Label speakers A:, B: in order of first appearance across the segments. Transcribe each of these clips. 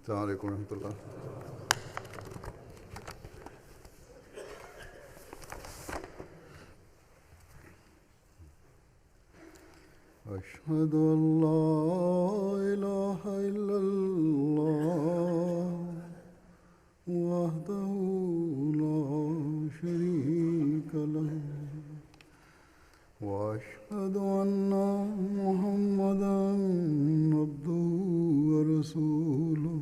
A: السلام علیکم ورحمۃ اللہ. اشہد ان لا الہ الا اللہ وحدہ لا شریک لہ واشہد ان محمدا عبدہ ورسولہ.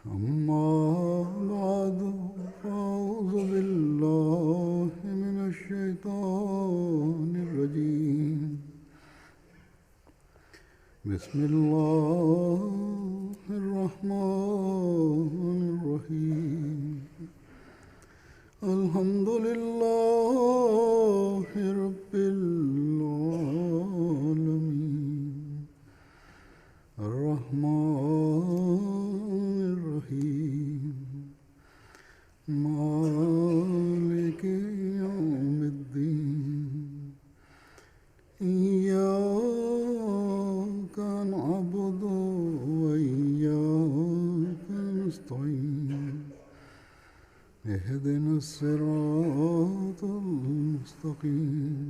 A: اما بعد فاعوذ باللہ من الشیطان الرجیم. بسم اللہ الرحمن الرحیم. الحمد للہ رب العالمین الرحمن الرحیم مالک یوم الدین. ایاک نعبد وایاک نستعین. اهدنا الصراط المستقيم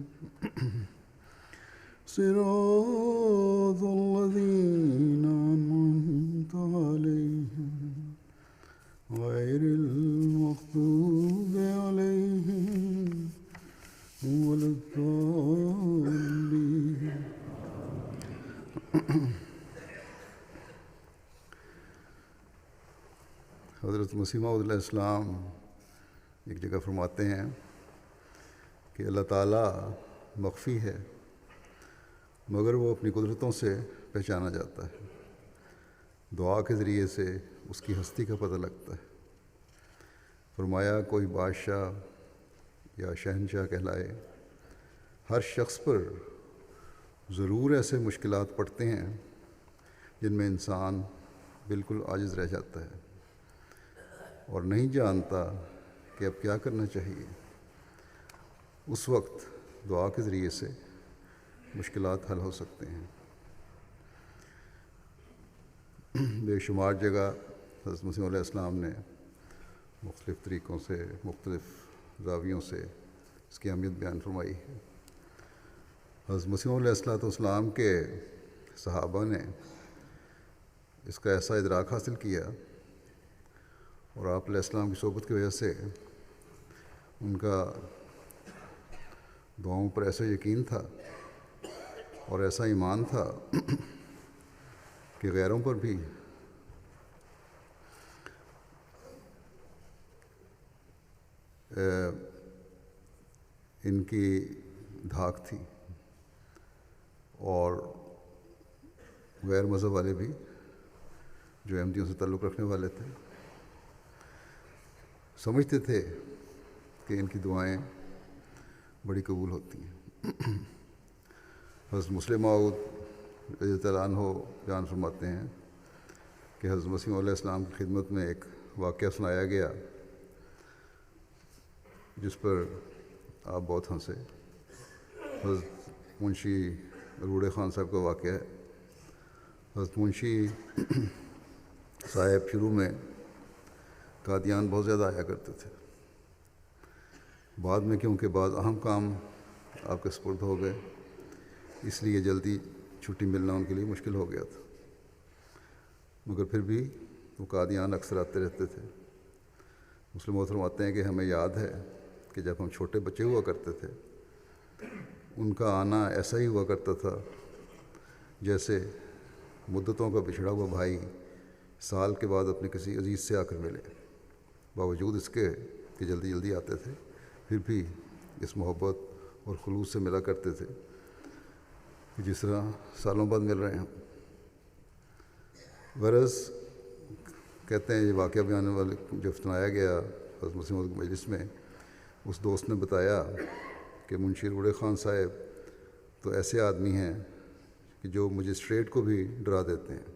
A: صراط الذين أنعمت عليهم غير المغضوب عليهم ولا الضالين. حضرت مسیح موعود علیہ السلام ایک جگہ فرماتے ہیں کہ اللہ تعالیٰ مخفی ہے مگر وہ اپنی قدرتوں سے پہچانا جاتا ہے. دعا کے ذریعے سے اس کی ہستی کا پتہ لگتا ہے. فرمایا کوئی بادشاہ یا شہنشاہ کہلائے ہر شخص پر ضرور ایسے مشکلات پڑتے ہیں جن میں انسان بالکل عاجز رہ جاتا ہے اور نہیں جانتا کہ اب کیا کرنا چاہیے. اس وقت دعا کے ذریعے سے مشکلات حل ہو سکتے ہیں. بے شمار جگہ حضرت مسیح علیہ السلام نے مختلف طریقوں سے مختلف زاویوں سے اس کی اہمیت بیان فرمائی ہے. حضرت مسیح علیہ السلام کے صحابہ نے اس کا ایسا ادراک حاصل کیا اور آپ علیہ السلام کی صحبت کی وجہ سے ان کا دعاؤں پر ایسا یقین تھا اور ایسا ایمان تھا کہ غیروں پر بھی ان کی دھاک تھی اور غیر مذہب والے بھی جو احمدیوں سے تعلق رکھنے والے تھے سمجھتے تھے کہ ان کی دعائیں بڑی قبول ہوتی ہیں. حضرت مسلم موعود رضی اللہ عنہ بیان فرماتے ہیں کہ حضرت مسیح علیہ السلام کی خدمت میں ایک واقعہ سنایا گیا جس پر آپ بہت ہنسے. حضرت منشی روڑے خان صاحب کا واقعہ ہے. حضرت منشی صاحب شروع میں قادیان بہت زیادہ آیا کرتے تھے. بعد میں کیونکہ بعض اہم کام آپ کے سپرد ہو گئے اس لیے جلدی چھٹی ملنا ان کے لیے مشکل ہو گیا تھا مگر پھر بھی وہ قادیان اکثر آتے رہتے تھے. مسلم فرماتے ہیں کہ ہمیں یاد ہے کہ جب ہم چھوٹے بچے ہوا کرتے تھے ان کا آنا ایسا ہی ہوا کرتا تھا جیسے مدتوں کا بچھڑا ہوا بھائی سال کے بعد اپنے کسی عزیز سے آ کر ملے. باوجود اس کے کہ جلدی جلدی آتے تھے پھر بھی اس محبت اور خلوص سے ملا کرتے تھے جس طرح سالوں بعد مل رہے ہیں. غرض کہتے ہیں یہ واقعہ بیان والے جب سنایا گیا حضرت مسیح موعود کی مجلس میں اس دوست نے بتایا کہ منشی روڑے خان صاحب تو ایسے آدمی ہیں کہ جو مجسٹریٹ کو بھی ڈرا دیتے ہیں.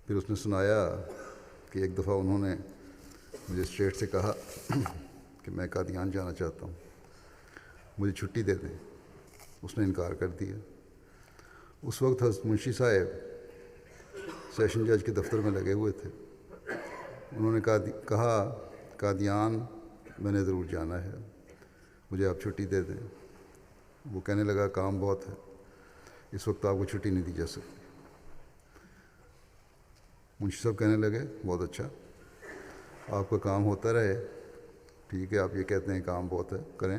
A: پھر اس نے سنایا کہ ایک دفعہ انہوں نے مجسٹریٹ سے کہا کہ میں قادیان جانا چاہتا ہوں مجھے چھٹی دے دیں. اس نے انکار کر دیا. اس وقت حضرت منشی صاحب سیشن جج کے دفتر میں لگے ہوئے تھے. انہوں نے کہا قادیان میں نے ضرور جانا ہے, مجھے آپ چھٹی دے دیں. وہ کہنے لگا کام بہت ہے, اس وقت آپ کو چھٹی نہیں دی جا سکتی. منشی صاحب کہنے لگے بہت اچھا, آپ کا کام ہوتا رہے, ٹھیک ہے, آپ یہ کہتے ہیں کام بہت ہے, کریں,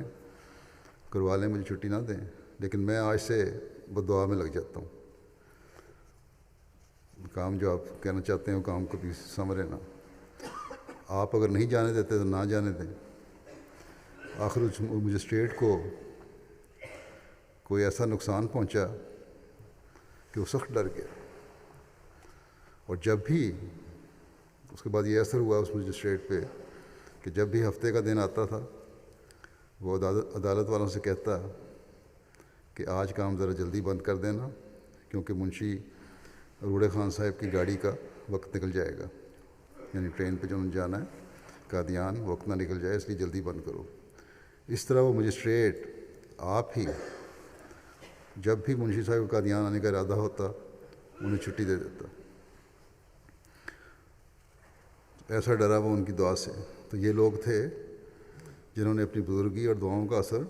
A: کروا لیں, مجھے چھٹی نہ دیں, لیکن میں آج سے بددعا میں لگ جاتا ہوں. کام جو آپ کہنا چاہتے ہیں وہ کام کبھی سنورے نہ. آپ اگر نہیں جانے دیتے تو نہ جانے دیں. آخر اس مجسٹریٹ کو کوئی ایسا نقصان پہنچا کہ وہ سخت ڈر گیا, اور جب بھی اس کے بعد یہ اثر ہوا اس مجسٹریٹ پہ کہ جب بھی ہفتے کا دن آتا تھا وہ عدالت والوں سے کہتا کہ آج کام ذرا جلدی بند کر دینا, کیونکہ منشی روڑے خان صاحب کی گاڑی کا وقت نکل جائے گا, یعنی ٹرین پہ جو انہوں نے جانا ہے قادیان, وقت نہ نکل جائے, اس لیے جلدی بند کرو. اس طرح وہ مجسٹریٹ آپ ہی جب بھی منشی صاحب کو قادیان آنے کا ارادہ ہوتا انہیں چھٹی دے دیتا. ایسا ڈرا وہ ان کی دعا سے. تو یہ لوگ تھے جنہوں نے اپنی بزرگی اور دعاؤں کا اثر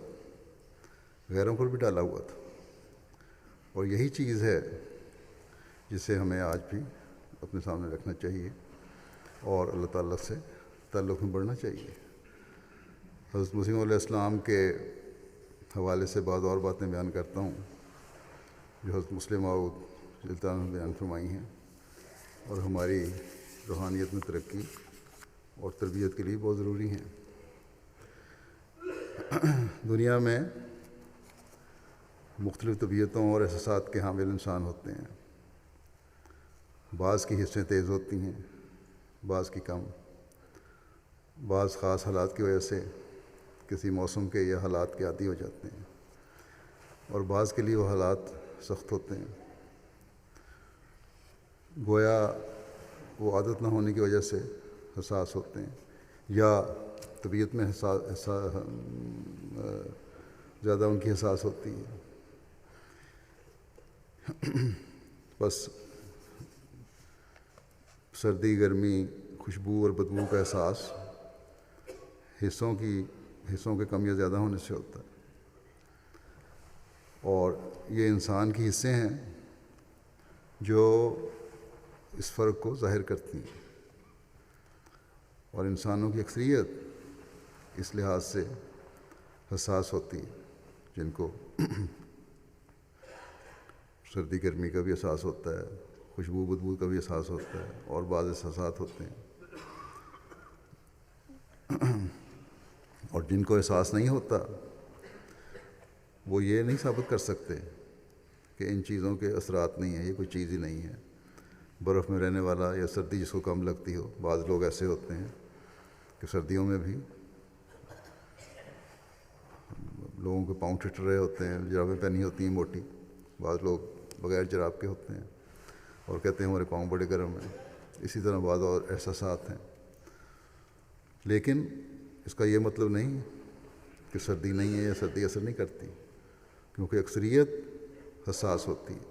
A: غیروں پر بھی ڈالا ہوا تھا, اور یہی چیز ہے جسے ہمیں آج بھی اپنے سامنے رکھنا چاہیے اور اللہ تعالیٰ سے تعلق میں بڑھنا چاہیے. حضرت مسیح علیہ السلام کے حوالے سے بعض اور باتیں بیان کرتا ہوں جو حضرت مسلم موعود نے بیان فرمائی ہیں, اور ہماری روحانیت میں ترقی اور تربیت کے لیے بہت ضروری ہیں. دنیا میں مختلف طبیعتوں اور احساسات کے حامل انسان ہوتے ہیں. بعض کی حصیں تیز ہوتی ہیں, بعض کی کم. بعض خاص حالات کی وجہ سے کسی موسم کے یا حالات کے عادی ہو جاتے ہیں, اور بعض کے لیے وہ حالات سخت ہوتے ہیں. گویا وہ عادت نہ ہونے کی وجہ سے حساس ہوتے ہیں, یا طبیعت میں زیادہ ان کی حساس ہوتی ہے. بس سردی, گرمی, خوشبو اور بدبو کا احساس حصوں کے کم یا زیادہ ہونے سے ہوتا ہے, اور یہ انسان کی حصے ہیں جو اس فرق کو ظاہر کرتی ہیں, اور انسانوں کی اکثریت اس لحاظ سے حساس ہوتی ہے, جن کو سردی گرمی کا بھی احساس ہوتا ہے, خوشبو بدبو کا بھی احساس ہوتا ہے, اور بعض احساسات ہوتے ہیں. اور جن کو احساس نہیں ہوتا وہ یہ نہیں ثابت کر سکتے کہ ان چیزوں کے اثرات نہیں ہیں, یہ کوئی چیز ہی نہیں ہے. برف میں رہنے والا یا سردی جس کو کم لگتی ہو, بعض لوگ ایسے ہوتے ہیں کہ سردیوں میں بھی لوگوں کے پاؤں ٹھٹر رہے ہوتے ہیں, جرابیں پہنی ہوتی ہیں موٹی, بعض لوگ بغیر جراب کے ہوتے ہیں اور کہتے ہیں ہمارے پاؤں بڑے گرم ہیں. اسی طرح بعض اور احساسات ہیں, لیکن اس کا یہ مطلب نہیں کہ سردی نہیں ہے یا سردی اثر نہیں کرتی, کیونکہ اکثریت حساس ہوتی ہے.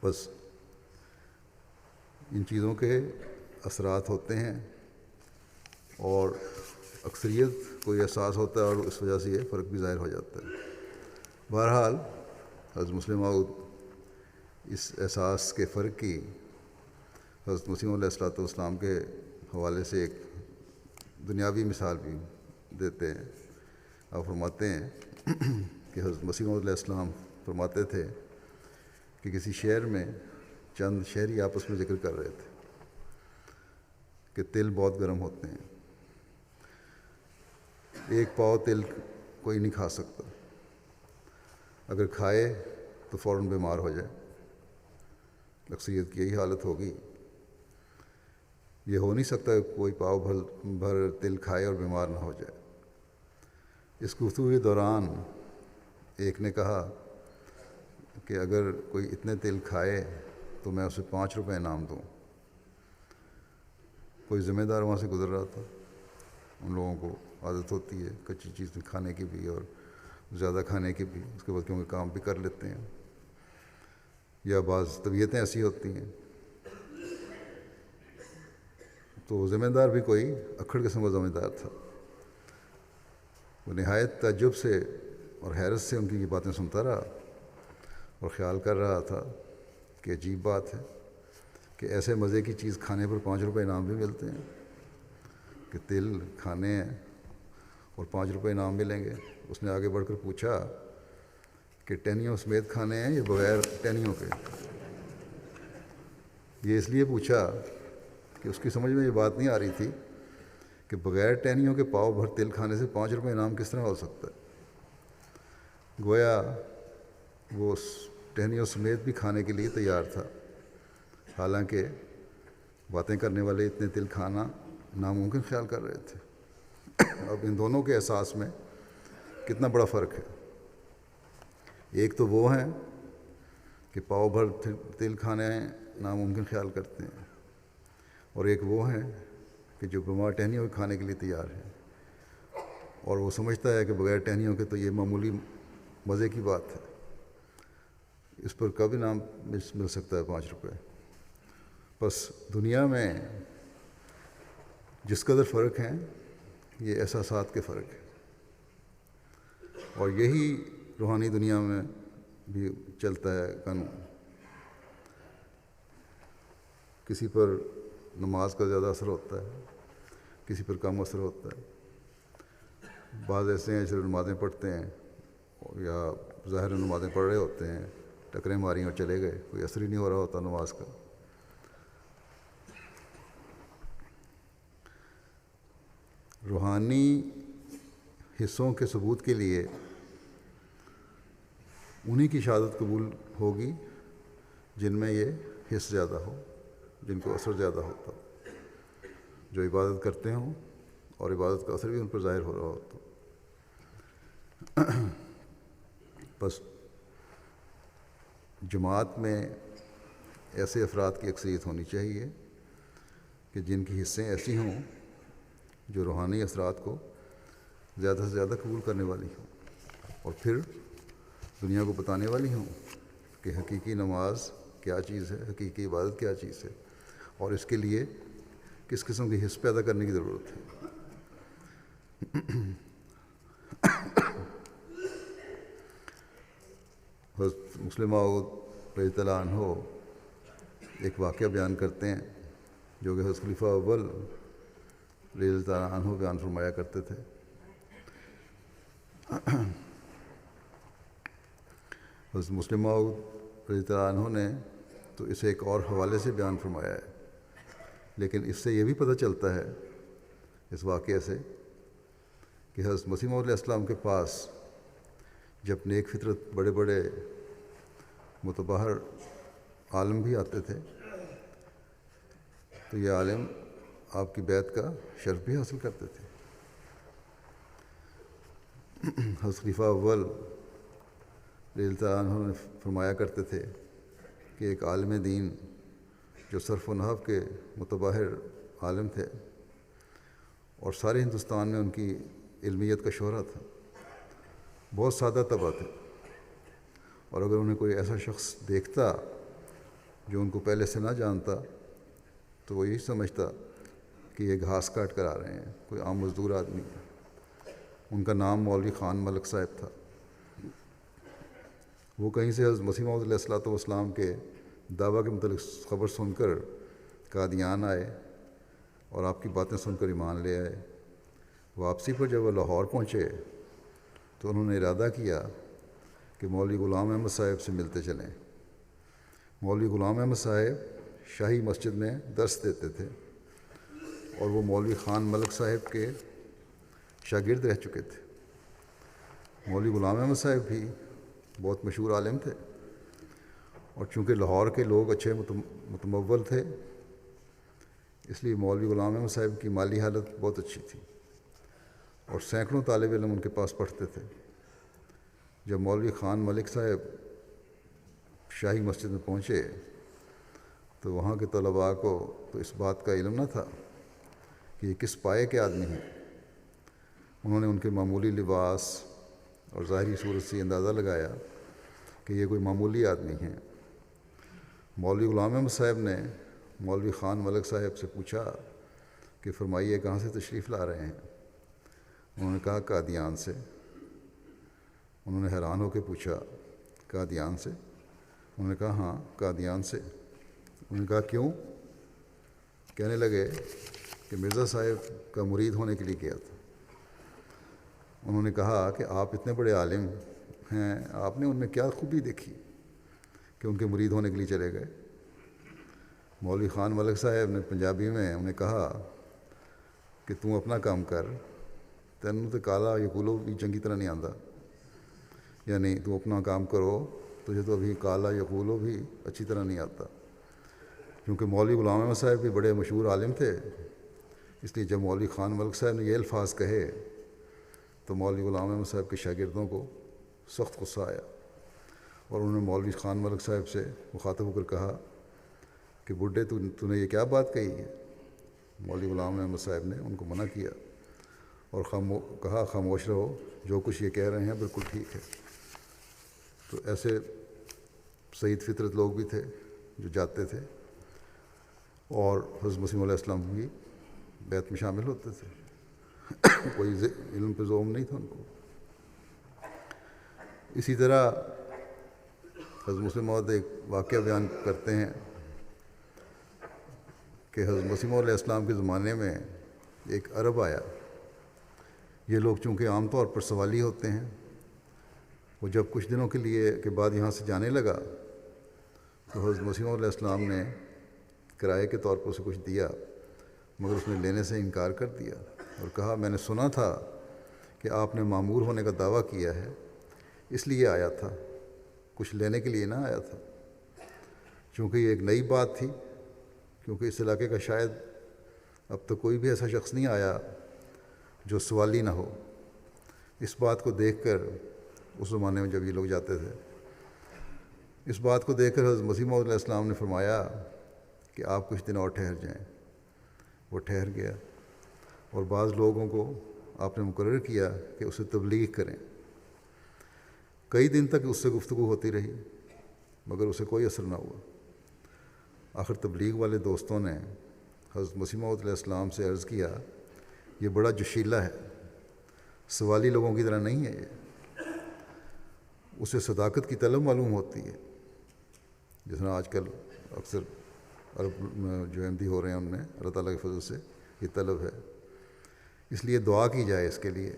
A: بس ان چیزوں کے اثرات ہوتے ہیں, اور اکثریت کو یہ احساس ہوتا ہے, اور اس وجہ سے یہ فرق بھی ظاہر ہو جاتا ہے. بہرحال حضرت مسلم موعود اس احساس کے فرق کی حضرت مسیح علیہ السلام کے حوالے سے ایک دنیاوی مثال بھی دیتے ہیں. آپ فرماتے ہیں کہ حضرت مسیح علیہ السلام فرماتے تھے کہ کسی شہر میں چند شہری آپس میں ذکر کر رہے تھے کہ تل بہت گرم ہوتے ہیں, ایک پاؤ تل کوئی نہیں کھا سکتا, اگر کھائے تو فوراً بیمار ہو جائے. اکثریت کی یہی حالت ہوگی. یہ ہو نہیں سکتا کہ کوئی پاؤ بھر تل کھائے اور بیمار نہ ہو جائے. اس گفتگو کے دوران ایک نے کہا کہ اگر کوئی اتنے تل کھائے تو میں اسے 5 روپے انعام دوں. کوئی ذمہ دار وہاں سے گزر رہا تھا. ان لوگوں کو عادت ہوتی ہے کچی چیز کھانے کی بھی اور زیادہ کھانے کی بھی, اس کے بعد کیونکہ کام بھی کر لیتے ہیں. یا بعض طبیعتیں ایسی ہوتی ہیں. تو ذمہ دار بھی کوئی اکھڑ قسم کا ذمہ دار تھا. وہ نہایت تعجب سے اور حیرت سے ان کی یہ باتیں سنتا رہا اور خیال کر رہا تھا کہ عجیب بات ہے کہ ایسے مزے کی چیز کھانے پر 5 روپے انعام بھی ملتے ہیں، کہ تل کھانے ہیں اور 5 روپے انعام ملیں گے. اس نے آگے بڑھ کر پوچھا کہ ٹہنیوں سمیت کھانے ہیں یا بغیر ٹہنیوں کے؟ یہ اس لیے پوچھا کہ اس کی سمجھ میں یہ بات نہیں آ رہی تھی کہ بغیر ٹہنیوں کے پاؤ بھر تل کھانے سے 5 روپے انعام کس طرح ہو سکتا ہے. گویا وہ ٹہنیوں سمیت بھی کھانے کے لیے تیار تھا، حالانکہ باتیں کرنے والے اتنے تل کھانا ناممکن خیال کر رہے تھے. اب ان دونوں کے احساس میں کتنا بڑا فرق ہے. ایک تو وہ ہیں کہ پاؤ بھر تل کھانے ناممکن خیال کرتے ہیں، اور ایک وہ ہیں کہ جو بیمار ٹہنیوں کے کھانے کے لیے تیار ہیں، اور وہ سمجھتا ہے کہ بغیر ٹہنیوں کے تو یہ معمولی مزے کی بات ہے، اس پر کب انعام مل سکتا ہے 5 روپے. بس دنیا میں جس قدر فرق ہیں یہ احساسات کے فرق ہیں، اور یہی روحانی دنیا میں بھی چلتا ہے قانون. کسی پر نماز کا زیادہ اثر ہوتا ہے، کسی پر کم اثر ہوتا ہے. بعض ایسے ہیں جو نمازیں پڑھتے ہیں یا ظاہر نمازیں پڑھ رہے ہوتے ہیں، ٹکریں ماری اور چلے گئے، کوئی اثر ہی نہیں ہو رہا ہوتا نماز کا. روحانی حصوں کے ثبوت کے لیے انہی کی شہادت قبول ہوگی جن میں یہ حص زیادہ ہو، جن کو اثر زیادہ ہوتا ہو، جو عبادت کرتے ہوں اور عبادت کا اثر بھی ان پر ظاہر ہو رہا ہوتا. بس جماعت میں ایسے افراد کی اکثریت ہونی چاہیے کہ جن کی حصیں ایسی ہوں جو روحانی اثرات کو زیادہ سے زیادہ قبول کرنے والی ہوں، اور پھر دنیا کو بتانے والی ہوں کہ حقیقی نماز کیا چیز ہے، حقیقی عبادت کیا چیز ہے، اور اس کے لیے کس قسم کی حص پیدا کرنے کی ضرورت ہے. حضرت مسلم موعود رضی اللہ عنہ ایک واقعہ بیان کرتے ہیں جو کہ حضرت خلیفہ اول رضی اللہ عنہ بیان فرمایا کرتے تھے. حضرت مسلم موعود رضی اللہ عنہ نے تو اسے ایک اور حوالے سے بیان فرمایا ہے، لیکن اس سے یہ بھی پتہ چلتا ہے اس واقعے سے کہ حضرت مسیح موعود علیہ السلام کے پاس جب نیک فطرت بڑے بڑے متبحر عالم بھی آتے تھے تو یہ عالم آپ کی بیعت کا شرف بھی حاصل کرتے تھے. حضرت خلیفہ اول رضی اللہ عنہ نے فرمایا کرتے تھے کہ ایک عالم دین جو صرف و نحو کے متبحر عالم تھے اور سارے ہندوستان میں ان کی علمیت کا شہرہ تھا، بہت سادہ طبع تھے، اور اگر انہیں کوئی ایسا شخص دیکھتا جو ان کو پہلے سے نہ جانتا تو وہ یہی سمجھتا کہ یہ گھاس کاٹ کر آ رہے ہیں، کوئی عام مزدور آدمی ہے. ان کا نام مولوی خان ملک صاحب تھا. وہ کہیں سے حضرت مسیح موعود علیہ السلام کے دعویٰ کے متعلق خبر سن کر قادیان آئے اور آپ کی باتیں سن کر ایمان لے آئے. واپسی پر جب وہ لاہور پہنچے تو انہوں نے ارادہ کیا کہ مولوی غلام احمد صاحب سے ملتے چلیں. مولوی غلام احمد صاحب شاہی مسجد میں درس دیتے تھے اور وہ مولوی خان ملک صاحب کے شاگرد رہ چکے تھے. مولوی غلام احمد صاحب بھی بہت مشہور عالم تھے، اور چونکہ لاہور کے لوگ اچھے متمول تھے اس لیے مولوی غلام احمد صاحب کی مالی حالت بہت اچھی تھی اور سینکڑوں طالب علم ان کے پاس پڑھتے تھے. جب مولوی خان ملک صاحب شاہی مسجد میں پہنچے تو وہاں کے طلباء کو تو اس بات کا علم نہ تھا کہ یہ کس پائے کے آدمی ہیں. انہوں نے ان کے معمولی لباس اور ظاہری صورت سے اندازہ لگایا کہ یہ کوئی معمولی آدمی ہیں، مولوی غلام احمد صاحب نے مولوی خان ملک صاحب سے پوچھا کہ فرمائیے کہاں سے تشریف لا رہے ہیں؟ انہوں نے کہا قادیان سے۔ انہوں نے حیران ہو کے پوچھا قادیان سے؟ انہوں نے کہا ہاں قادیان سے۔ انہوں نے کہا کیوں؟ کہنے لگے کہ مرزا صاحب کا مرید ہونے کے لیے کیا تھا۔ انہوں نے کہا کہ آپ اتنے بڑے عالم ہیں، آپ نے ان میں کیا خوبی دیکھی کہ ان کے مرید ہونے کے لیے چلے گئے؟ مولوی خان ملک صاحب نے پنجابی میں انہیں کہا کہ تم اپنا کام کر، تینوں تو کالا یقولو بھی چنگی طرح نہیں آتا، یعنی تم اپنا کام کرو، تجھے تو ابھی کالا یقولو بھی اچھی طرح نہیں آتا۔ کیونکہ مولوی غلام احمد صاحب بھی بڑے مشہور عالم تھے، اس لیے جب مولوی خان ملک صاحب نے یہ الفاظ کہے تو مولوی غلام احمد صاحب کے شاگردوں کو سخت غصہ آیا، اور انہوں نے مولوی خان ملک صاحب سے مخاطب ہو کر کہا کہ بڈھے تو نے یہ کیا بات کہی ہے؟ مولوی غلام احمد صاحب نے ان کو منع کیا اور کہا خاموش رہو، جو کچھ یہ کہہ رہے ہیں بالکل ٹھیک ہے۔ تو ایسے سعید فطرت لوگ بھی تھے جو جاتے تھے اور حضرت مسیح علیہ السلام کی بیعت میں شامل ہوتے تھے، کوئی علم پہ ذوم نہیں تھا ان کو۔ اسی طرح حضرت مسلم موعود ایک واقعہ بیان کرتے ہیں کہ حضرت مسیح علیہ السلام کے زمانے میں ایک عرب آیا۔ یہ لوگ چونکہ عام طور پر سوالی ہوتے ہیں، وہ جب کچھ دنوں کے لیے کے بعد یہاں سے جانے لگا تو حضرت مسیح علیہ السلام نے کرائے کے طور پر اسے کچھ دیا، مگر اس نے لینے سے انکار کر دیا اور کہا میں نے سنا تھا کہ آپ نے معمور ہونے کا دعویٰ کیا ہے، اس لیے آیا تھا، کچھ لینے کے لیے نہ آیا تھا۔ چونکہ یہ ایک نئی بات تھی، کیونکہ اس علاقے کا شاید اب تک کوئی بھی ایسا شخص نہیں آیا جو سوالی نہ ہو۔ اس بات کو دیکھ کر اس زمانے میں جب یہ لوگ جاتے تھے، اس بات کو دیکھ کر حضرت مسیح علیہ السلام نے فرمایا کہ آپ کچھ دن اور ٹھہر جائیں۔ وہ ٹھہر گیا اور بعض لوگوں کو آپ نے مقرر کیا کہ اسے تبلیغ کریں۔ کئی دن تک اس سے گفتگو ہوتی رہی مگر اسے کوئی اثر نہ ہوا۔ آخر تبلیغ والے دوستوں نے حضرت مسیح موعود علیہ السلام سے عرض کیا یہ بڑا جوشیلا ہے، سوالی لوگوں کی طرح نہیں ہے، یہ اسے صداقت کی طلب معلوم ہوتی ہے، جس طرح آج کل اکثر عرب جو احمدی ہو رہے ہیں ان میں اللہ تعالیٰ کے فضل سے یہ طلب ہے۔ اس لیے دعا کی جائے اس کے لیے،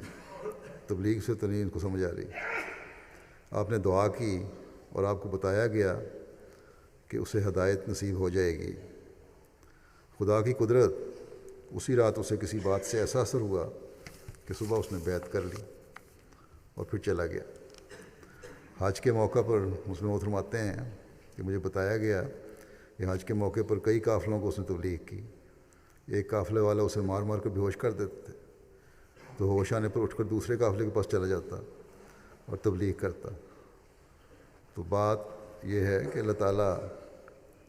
A: تبلیغ سے تو نہیں ان کو سمجھ آ رہی۔ آپ نے دعا کی اور آپ کو بتایا گیا کہ اسے ہدایت نصیب ہو جائے گی۔ خدا کی قدرت، اسی رات اسے کسی بات سے ایسا اثر ہوا کہ صبح اس نے بیعت کر لی اور پھر چلا گیا۔ حج کے موقع پر مسلم فرماتے ہیں کہ مجھے بتایا گیا کہ حج کے موقع پر کئی قافلوں کو اس نے تبلیغ کی۔ ایک قافلے والا اسے مار مار کر بے ہوش کر دیتے تھے، تو ہوش آنے پر اٹھ کر دوسرے قافلے کے پاس چلا جاتا اور تبلیغ کرتا۔ تو بات یہ ہے کہ اللہ تعالیٰ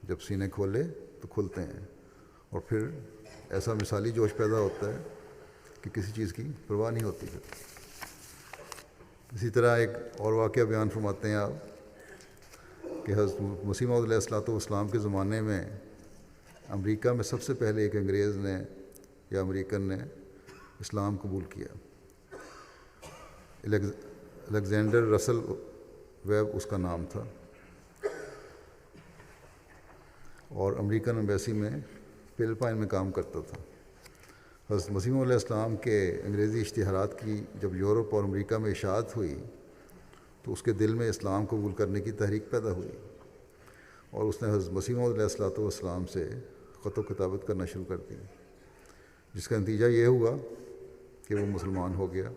A: جب سینے کھولے تو کھلتے ہیں، اور پھر ایسا مثالی جوش پیدا ہوتا ہے کہ کسی چیز کی پرواہ نہیں ہوتی پھر۔ اسی طرح ایک اور واقعہ بیان فرماتے ہیں آپ کہ حضرت مسیح موعود علیہ السلام کے زمانے میں امریکہ میں سب سے پہلے ایک انگریز نے یا امریکن نے اسلام قبول کیا۔ الیگزینڈر رسل ویب اس کا نام تھا، اور امریکن ایمبیسی میں فلپائن میں کام کرتا تھا۔ حضرت مسیح علیہ السلام کے انگریزی اشتہارات کی جب یورپ اور امریکہ میں اشاعت ہوئی تو اس کے دل میں اسلام قبول کرنے کی تحریک پیدا ہوئی، اور اس نے حضرت مسیح علیہ السلام سے خط و کتابت کرنا شروع کر دی، جس کا نتیجہ یہ ہوا کہ وہ مسلمان ہو گیا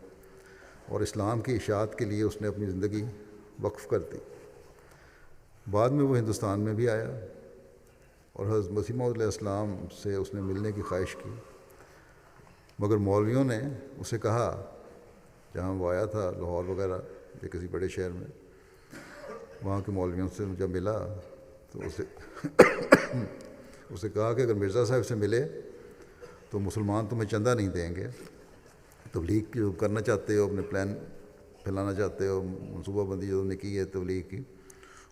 A: اور اسلام کی اشاعت کے لیے اس نے اپنی زندگی وقف کر دی۔ بعد میں وہ ہندوستان میں بھی آیا اور حضرت مسیح علیہ السلام سے اس نے ملنے کی خواہش کی، مگر مولویوں نے اسے کہا، جہاں وہ آیا تھا لاہور وغیرہ یا کسی بڑے شہر میں، وہاں کے مولویوں سے جب ملا تو اسے کہا کہ اگر مرزا صاحب سے ملے تو مسلمان تمہیں چندہ نہیں دیں گے، تبلیغ جو کرنا چاہتے ہو، اپنے پلان پھیلانا چاہتے ہو، منصوبہ بندی جو تم نے کی ہے تبلیغ کی،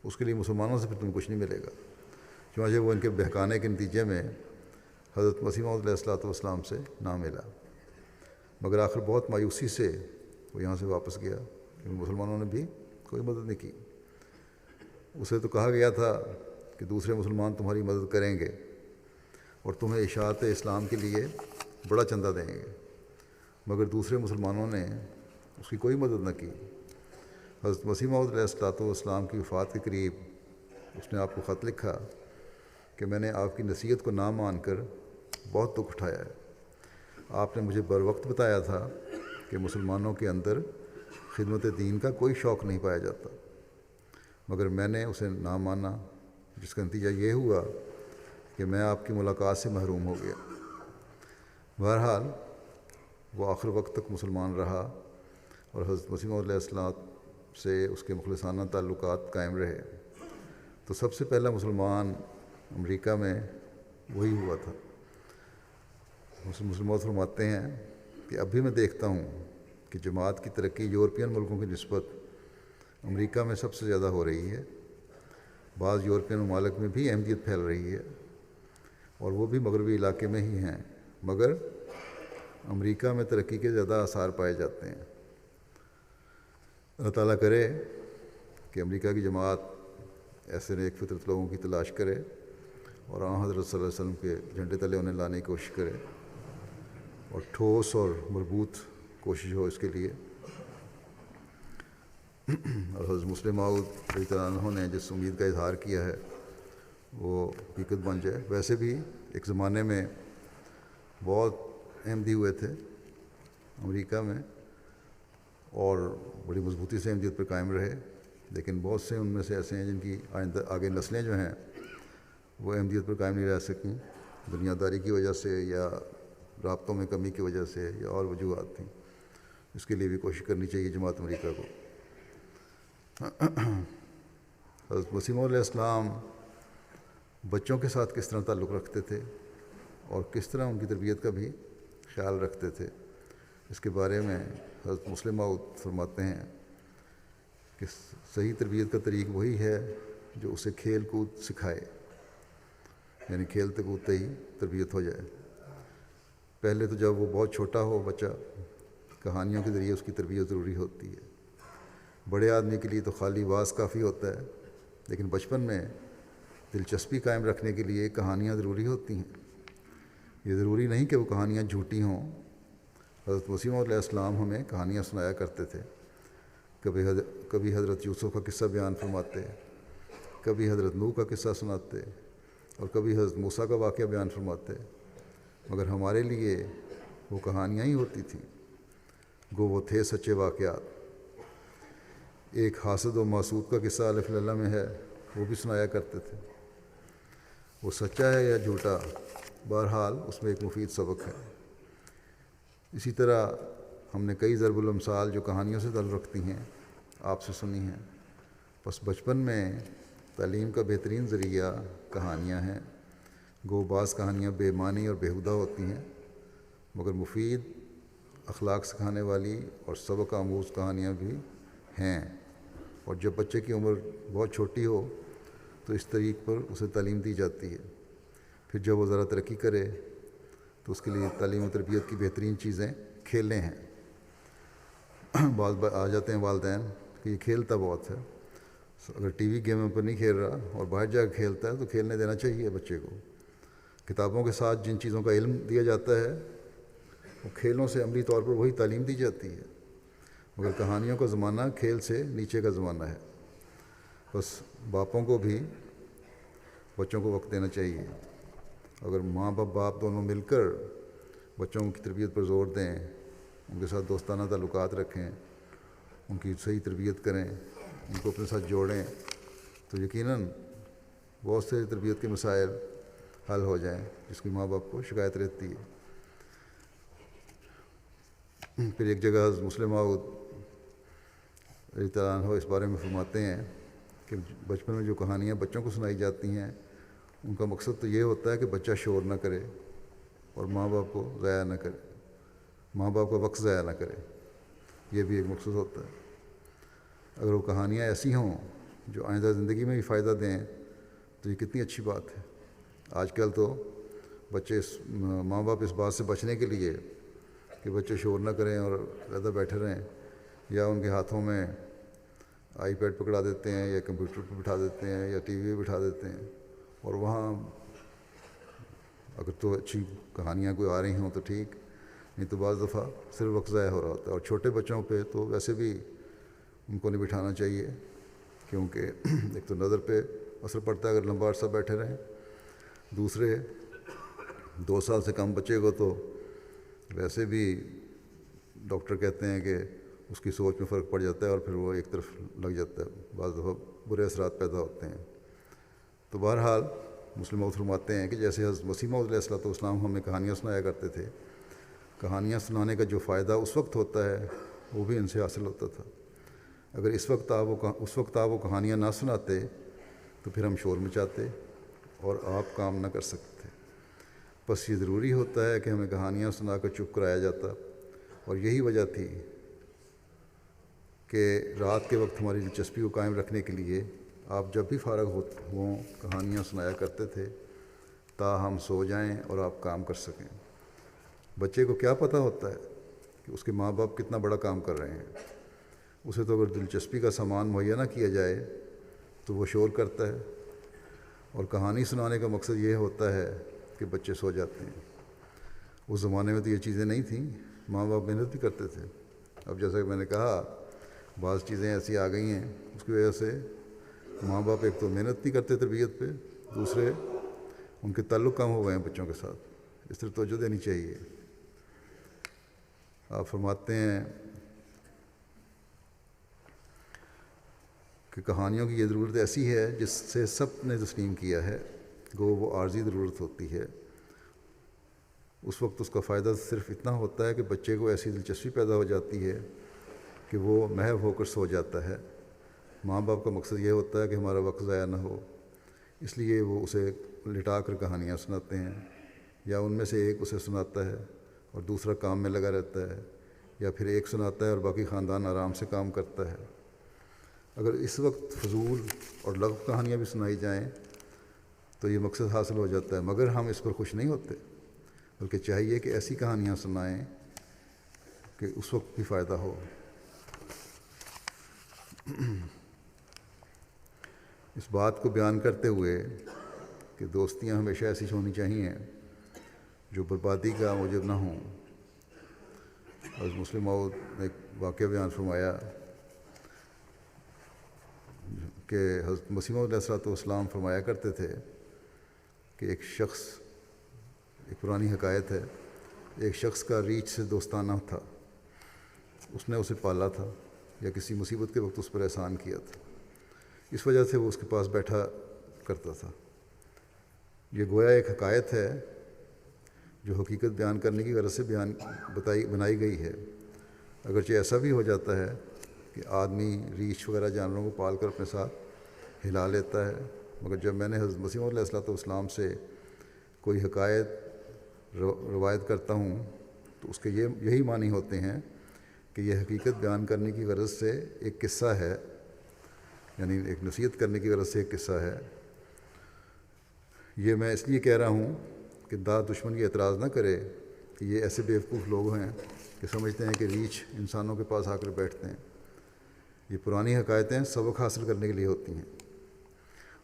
A: اس کے لیے مسلمانوں سے پھر تمہیں کچھ نہیں ملے گا۔ چنانچہ وہ ان کے بہکانے کے نتیجے میں حضرت مسیح موعود علیہ السلام سے نہ ملا، مگر آخر بہت مایوسی سے وہ یہاں سے واپس گیا، کیونکہ مسلمانوں نے بھی کوئی مدد نہیں کی۔ اسے تو کہا گیا تھا کہ دوسرے مسلمان تمہاری مدد کریں گے اور تمہیں اشاعت اسلام کے لیے بڑا چندہ دیں گے، مگر دوسرے مسلمانوں نے اس کی کوئی مدد نہ کی۔ حضرت مسیح موعود علیہ السلام کی وفات کے قریب اس نے آپ کو خط لکھا کہ میں نے آپ کی نصیحت کو نہ مان کر بہت دکھ اٹھایا ہے۔ آپ نے مجھے بر وقت بتایا تھا کہ مسلمانوں کے اندر خدمت دین کا کوئی شوق نہیں پایا جاتا، مگر میں نے اسے نہ مانا، جس کا نتیجہ یہ ہوا کہ میں آپ کی ملاقات سے محروم ہو گیا۔ بہرحال وہ آخر وقت تک مسلمان رہا اور حضرت مسیح موعود علیہ السلام سے اس کے مخلصانہ تعلقات قائم رہے۔ تو سب سے پہلا مسلمان امریکہ میں وہی ہوا تھا۔ مسلم موعود فرماتے ہیں کہ اب بھی میں دیکھتا ہوں کہ جماعت کی ترقی یورپین ملکوں کی نسبت امریکہ میں سب سے زیادہ ہو رہی ہے۔ بعض یورپین ممالک میں بھی احمدیت پھیل رہی ہے اور وہ بھی مغربی علاقے میں ہی ہیں، مگر امریکہ میں ترقی کے زیادہ آثار پائے جاتے ہیں۔ اللہ تعالیٰ کرے کہ امریکہ کی جماعت ایسے نیک فطرت لوگوں کی تلاش کرے اور آن حضرت صلی اللہ علیہ وسلم کے جھنڈے تلے انہیں لانے کی کوشش کرے، اور ٹھوس اور مربوط کوشش ہو اس کے لیے، اور حضرت مسلم موعود رضی اللہ عنہ نے جس امید کا اظہار کیا ہے وہ حقیقت بن جائے۔ ویسے بھی ایک زمانے میں بہت احمدی ہوئے تھے امریکہ میں اور بڑی مضبوطی سے احمدیت پر قائم رہے، لیکن بہت سے ان میں سے ایسے ہیں جن کی آگے نسلیں جو ہیں وہ احمدیت پر قائم نہیں رہ سکیں، دنیا داری کی وجہ سے یا رابطوں میں کمی کی وجہ سے یا اور وجوہات تھیں۔ اس کے لیے بھی کوشش کرنی چاہیے جماعت امریکہ کو۔ حضرت مسیح موعود علیہ السلام بچوں کے ساتھ کس طرح تعلق رکھتے تھے اور کس طرح ان کی تربیت کا بھی خیال رکھتے تھے، اس کے بارے میں حضرت مسلم موعود فرماتے ہیں کہ صحیح تربیت کا طریق وہی ہے جو اسے کھیل کود سکھائے، یعنی کھیلتے کودتے ہی تربیت ہو جائے۔ پہلے تو جب وہ بہت چھوٹا ہو بچہ، کہانیوں کے ذریعے اس کی تربیت ضروری ہوتی ہے۔ بڑے آدمی کے لیے تو خالی واعظ کافی ہوتا ہے، لیکن بچپن میں دلچسپی قائم رکھنے کے لیے کہانیاں ضروری ہوتی ہیں۔ یہ ضروری نہیں کہ وہ کہانیاں جھوٹی ہوں۔ حضرت مسیح موعود علیہ السلام ہمیں کہانیاں سنایا کرتے تھے۔ کبھی حضرت یوسف کا قصہ بیان فرماتے، کبھی حضرت نوح کا قصہ سناتے اور کبھی حضرت موسیٰ کا واقعہ بیان فرماتے، مگر ہمارے لیے وہ کہانیاں ہی ہوتی تھیں، گو وہ تھے سچے واقعات۔ ایک حاسد و محسود کا قصہ الف للہ میں ہے، وہ بھی سنایا کرتے تھے۔ وہ سچا ہے یا جھوٹا، بہرحال اس میں ایک مفید سبق ہے۔ اسی طرح ہم نے کئی ضرب الامثال جو کہانیوں سے تعلق رکھتی ہیں آپ سے سنی ہیں۔ بس بچپن میں تعلیم کا بہترین ذریعہ کہانیاں ہیں، گو بعض کہانیاں بے معنی اور بیہودہ ہوتی ہیں، مگر مفید اخلاق سکھانے والی اور سبق آموز کہانیاں بھی ہیں۔ اور جب بچے کی عمر بہت چھوٹی ہو تو اس طریق پر اسے تعلیم دی جاتی ہے۔ پھر جب وہ ذرا ترقی کرے تو اس کے لیے تعلیم و تربیت کی بہترین چیزیں کھیلیں ہیں۔ بعض آ جاتے ہیں والدین کہ یہ کھیلتا بہت ہے، اگر ٹی وی گیموں پر نہیں کھیل رہا اور باہر جا کے کھیلتا ہے تو کھیلنے دینا چاہیے بچے کو۔ کتابوں کے ساتھ جن چیزوں کا علم دیا جاتا ہے وہ کھیلوں سے عملی طور پر وہی تعلیم دی جاتی ہے، مگر کہانیوں کا زمانہ کھیل سے نیچے کا زمانہ ہے۔ بس باپوں کو بھی بچوں کو وقت دینا چاہیے۔ اگر ماں باپ دونوں مل کر بچوں کی تربیت پر زور دیں، ان کے ساتھ دوستانہ تعلقات رکھیں، ان کی صحیح تربیت کریں، ان کو اپنے ساتھ جوڑیں، تو یقیناً بہت سے تربیت کے مسائل حل ہو جائیں جس کی ماں باپ کو شکایت رہتی ہے۔ پھر ایک جگہ حضرت مسلم موعود رضی اللہ عنہ اس بارے میں فرماتے ہیں کہ بچپن میں جو کہانیاں بچوں کو سنائی جاتی ہیں ان کا مقصد تو یہ ہوتا ہے کہ بچہ شور نہ کرے اور ماں باپ کو ضائع نہ کرے، ماں باپ کا وقت ضائع نہ کرے، یہ بھی ایک مقصد ہوتا ہے۔ اگر وہ کہانیاں ایسی ہوں جو آئندہ زندگی میں بھی فائدہ دیں تو یہ کتنی اچھی بات ہے۔ آج کل تو بچے ماں باپ اس بات سے بچنے کے لیے کہ بچے شور نہ کریں اور زیادہ بیٹھے رہیں، یا ان کے ہاتھوں میں آئی پیڈ پکڑا دیتے ہیں یا کمپیوٹر پہ بٹھا دیتے ہیں یا ٹی وی پہ بٹھا دیتے ہیں، اور وہاں اگر تو اچھی کہانیاں کوئی آ رہی ہوں تو ٹھیک، نہیں تو بعض دفعہ صرف وقت ضائع ہو رہا ہوتا ہے۔ اور چھوٹے بچوں پہ تو ویسے بھی ان کو نہیں بٹھانا چاہیے، کیونکہ ایک تو نظر پہ اثر پڑتا ہے اگر لمبا عرصہ بیٹھے رہیں، دوسرے 2 سال سے کم بچے کو تو ویسے بھی ڈاکٹر کہتے ہیں کہ اس کی سوچ میں فرق پڑ جاتا ہے اور پھر وہ ایک طرف لگ جاتا ہے، بعض دفعہ برے اثرات پیدا ہوتے ہیں۔ تو بہرحال مسلم موعود فرماتے ہیں کہ جیسے حضرت مسیح موعود علیہ الصلوۃ والسلام ہمیں کہانیاں سنایا کرتے تھے، کہانیاں سنانے کا جو فائدہ اس وقت ہوتا ہے وہ بھی ان سے حاصل ہوتا تھا۔ اگر اس وقت آپ وہ کہانیاں نہ سناتے تو پھر ہم شور مچاتے اور آپ کام نہ کر سکتے۔ بس یہ ضروری ہوتا ہے کہ ہمیں کہانیاں سنا کر چپ کرایا جاتا، اور یہی وجہ تھی کہ رات کے وقت ہماری دلچسپی کو قائم رکھنے کے لیے آپ جب بھی فارغ ہوں کہانیاں سنایا کرتے تھے، تا ہم سو جائیں اور آپ کام کر سکیں۔ بچے کو کیا پتہ ہوتا ہے کہ اس کے ماں باپ کتنا بڑا کام کر رہے ہیں؟ اسے تو اگر دلچسپی کا سامان مہیا نہ کیا جائے تو وہ شور کرتا ہے، اور کہانی سنانے کا مقصد یہ ہوتا ہے کہ بچے سو جاتے ہیں۔ اس زمانے میں تو یہ چیزیں نہیں تھیں، ماں باپ محنت بھی کرتے تھے۔ اب جیسا کہ میں نے کہا بعض چیزیں ایسی آ گئی ہیں اس کی وجہ سے ماں باپ ایک تو محنت نہیں کرتے تربیت پہ، دوسرے ان کے تعلق کم ہو گئے ہیں بچوں کے ساتھ۔ اس طرح توجہ دینی چاہیے۔ آپ فرماتے ہیں کہ کہانیوں کی یہ ضرورت ایسی ہے جس سے سب نے تسلیم کیا ہے، گو وہ عارضی ضرورت ہوتی ہے۔ اس وقت اس کا فائدہ صرف اتنا ہوتا ہے کہ بچے کو ایسی دلچسپی پیدا ہو جاتی ہے کہ وہ محو ہو کر سو جاتا ہے۔ ماں باپ کا مقصد یہ ہوتا ہے کہ ہمارا وقت ضائع نہ ہو، اس لیے وہ اسے لٹا کر کہانیاں سناتے ہیں، یا ان میں سے ایک اسے سناتا ہے اور دوسرا کام میں لگا رہتا ہے، یا پھر ایک سناتا ہے اور باقی خاندان آرام سے کام کرتا ہے۔ اگر اس وقت فضول اور لغو کہانیاں بھی سنائی جائیں تو یہ مقصد حاصل ہو جاتا ہے، مگر ہم اس پر خوش نہیں ہوتے، بلکہ چاہیے کہ ایسی کہانیاں سنائیں کہ اس وقت بھی فائدہ ہو۔ اس بات کو بیان کرتے ہوئے کہ دوستیاں ہمیشہ ایسی ہونی چاہیے جو بربادی کا موجب نہ ہوں، حضرت مسلم موعود نے ایک واقعہ بیان فرمایا کہ حضرت مسیح موعود علیہ الصلوۃ والسلام فرمایا کرتے تھے کہ ایک شخص، ایک پرانی حکایت ہے، ایک شخص کا ریچھ سے دوستانہ تھا، اس نے اسے پالا تھا یا کسی مصیبت کے وقت اس پر احسان کیا تھا، اس وجہ سے وہ اس کے پاس بیٹھا کرتا تھا۔ یہ گویا ایک حکایت ہے جو حقیقت بیان کرنے کی غرض سے بنائی گئی ہے۔ اگرچہ ایسا بھی ہو جاتا ہے کہ آدمی ریچھ وغیرہ جانوروں کو پال کر اپنے ساتھ ہلا لیتا ہے، مگر جب میں نے حضرت مسیح علیہ الصلوۃ والسلام سے کوئی حکایت روایت کرتا ہوں تو اس کے یہی معنی ہوتے ہیں کہ یہ حقیقت بیان کرنے کی غرض سے ایک قصہ ہے، یعنی ایک نصیحت کرنے کی غرض سے ایک قصہ ہے۔ یہ میں اس لیے کہہ رہا ہوں کہ دشمن یہ اعتراض نہ کرے کہ یہ ایسے بیوقوف لوگ ہیں کہ سمجھتے ہیں کہ ریچھ انسانوں کے پاس آ کر بیٹھتے ہیں۔ یہ پرانی حکایتیں سبق حاصل کرنے کے لیے ہوتی ہیں،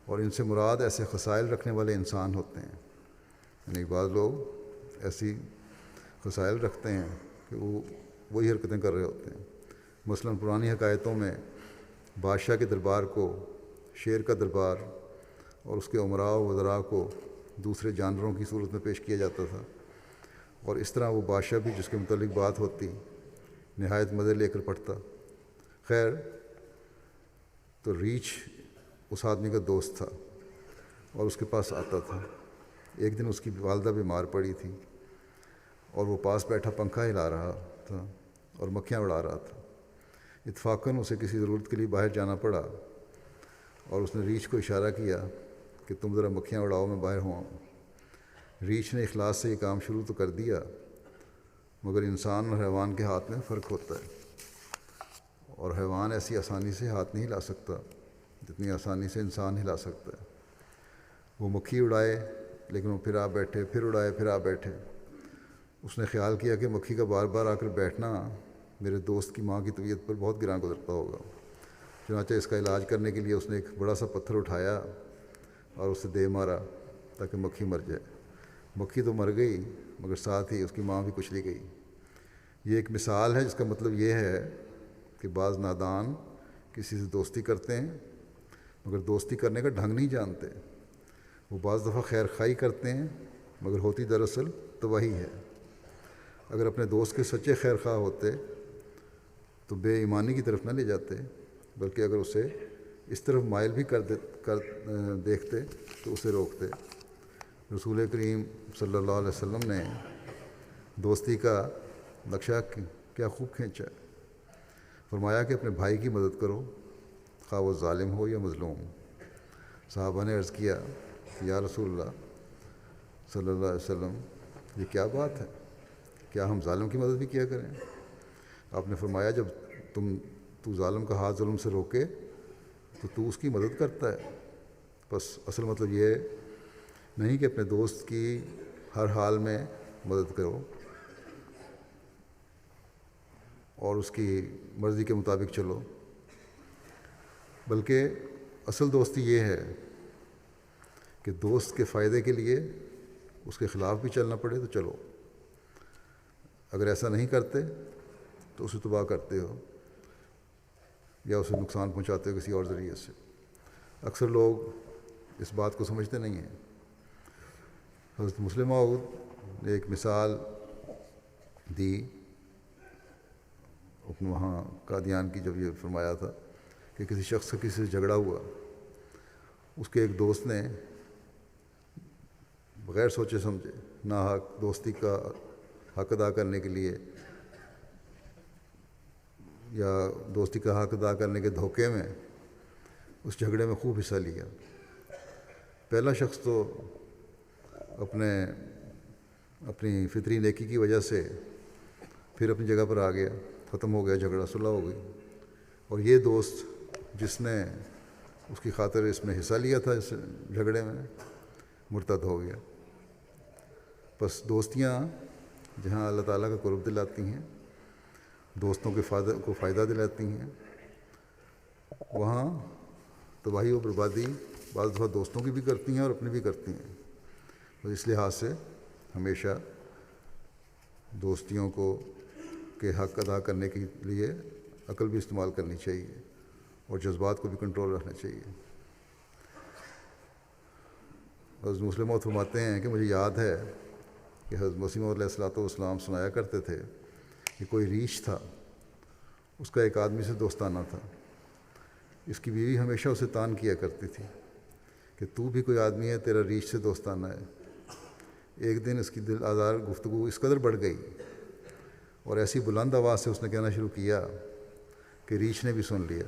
A: اور ان سے مراد ایسے خصائل رکھنے والے انسان ہوتے ہیں۔ یعنی بعض لوگ ایسی خصائل رکھتے ہیں کہ وہ وہی حرکتیں کر رہے ہوتے ہیں۔ مثلاً پرانی حکایتوں میں بادشاہ کے دربار کو شیر کا دربار اور اس کے امراء و وزراء کو دوسرے جانوروں کی صورت میں پیش کیا جاتا تھا، اور اس طرح وہ بادشاہ بھی جس کے متعلق بات ہوتی نہایت مزے لے کر پڑھتا۔ خیر، تو ریچھ اس آدمی کا دوست تھا اور اس کے پاس آتا تھا۔ ایک دن اس کی والدہ بیمار پڑی تھی اور وہ پاس بیٹھا پنکھا ہلا رہا تھا اور مکھیاں اڑا رہا تھا۔ اتفاقاً اسے کسی ضرورت کے لیے باہر جانا پڑا اور اس نے ریچھ کو اشارہ کیا کہ تم ذرا مکھیاں اڑاؤ، میں باہر ہوں۔ ریچھ نے اخلاص سے یہ کام شروع تو کر دیا، مگر انسان اور حیوان کے ہاتھ میں فرق ہوتا ہے، اور حیوان ایسی آسانی سے ہاتھ نہیں ہلا سکتا جتنی آسانی سے انسان ہلا سکتا ہے۔ وہ مکھی اڑائے لیکن وہ پھر آ بیٹھے، پھر اڑائے پھر آ بیٹھے۔ اس نے خیال کیا کہ مکھی کا بار بار آ کر بیٹھنا میرے دوست کی ماں کی طبیعت پر بہت گراں گزرتا ہوگا۔ چنانچہ اس کا علاج کرنے کے لیے اس نے ایک بڑا سا پتھر اٹھایا اور اسے دے مارا تاکہ مکھی مر جائے۔ مکھی تو مر گئی مگر ساتھ ہی اس کی ماں بھی کچلی گئی۔ یہ ایک مثال ہے جس کا مطلب یہ ہے کہ بعض نادان کسی سے دوستی کرتے ہیں مگر دوستی کرنے کا ڈھنگ نہیں جانتے۔ وہ بعض دفعہ خیر خواہی کرتے ہیں مگر ہوتی دراصل تباہی ہے۔ اگر اپنے دوست کے سچے خیر خواہ ہوتے تو بے ایمانی کی طرف نہ لے جاتے، بلکہ اگر اسے اس طرف مائل بھی کر دیکھتے تو اسے روکتے۔ رسول کریم صلی اللہ علیہ وسلم نے دوستی کا نقشہ کیا خوب کھینچا۔ فرمایا کہ اپنے بھائی کی مدد کرو خواہ وہ ظالم ہو یا مظلوم۔ صحابہ نے عرض کیا کہ یا رسول اللہ صلی اللہ علیہ وسلم، یہ کیا بات ہے؟ کیا ہم ظالم کی مدد بھی کیا کریں؟ آپ نے فرمایا جب تو ظالم کا ہاتھ ظلم سے روکے تو اس کی مدد کرتا ہے۔ بس اصل مطلب یہ نہیں کہ اپنے دوست کی ہر حال میں مدد کرو اور اس کی مرضی کے مطابق چلو، بلکہ اصل دوستی یہ ہے کہ دوست کے فائدے کے لیے اس کے خلاف بھی چلنا پڑے تو چلو۔ اگر ایسا نہیں کرتے تو اسے تباہ کرتے ہو یا اسے نقصان پہنچاتے ہو کسی اور ذریعے سے۔ اکثر لوگ اس بات کو سمجھتے نہیں ہیں۔ حضرت مسلم موعود نے ایک مثال دی اپنے وہاں قادیان کی، جب یہ فرمایا تھا کہ کسی شخص سے کسی سے جھگڑا ہوا، اس کے ایک دوست نے بغیر سوچے سمجھے ناحق دوستی کا حق ادا کرنے کے لیے یا دوستی کا حق ادا کرنے کے دھوکے میں اس جھگڑے میں خوب حصہ لیا۔ پہلا شخص تو اپنی فطری نیکی کی وجہ سے پھر اپنی جگہ پر آ گیا، ختم ہو گیا جھگڑا، صلح ہو گئی۔ اور یہ دوست جس نے اس کی خاطر اس میں حصہ لیا تھا اس جھگڑے میں، مرتد ہو گیا۔ بس دوستیاں جہاں اللہ تعالیٰ کا قرب دلاتی ہیں، دوستوں کے کو فائدہ دلاتی ہیں، وہاں تباہی و بربادی بعض دفعہ دوستوں کی بھی کرتی ہیں اور اپنی بھی کرتی ہیں۔ تو اس لحاظ سے ہمیشہ دوستیوں کے حق ادا کرنے کے لیے عقل بھی استعمال کرنی چاہیے اور جذبات کو بھی کنٹرول رکھنا چاہیے۔ حضرت مسلم موعود فرماتے ہیں کہ مجھے یاد ہے کہ حضرت مسیح موعود علیہ الصلوۃ والسلام سنایا کرتے تھے کہ کوئی ریچھ تھا، اس کا ایک آدمی سے دوستانہ تھا۔ اس کی بیوی ہمیشہ اسے تان کیا کرتی تھی کہ تو بھی کوئی آدمی ہے، تیرا ریچھ سے دوستانہ ہے۔ ایک دن اس کی دل آزار گفتگو اس قدر بڑھ گئی اور ایسی بلند آواز سے اس نے کہنا شروع کیا کہ ریچھ نے بھی سن لیا۔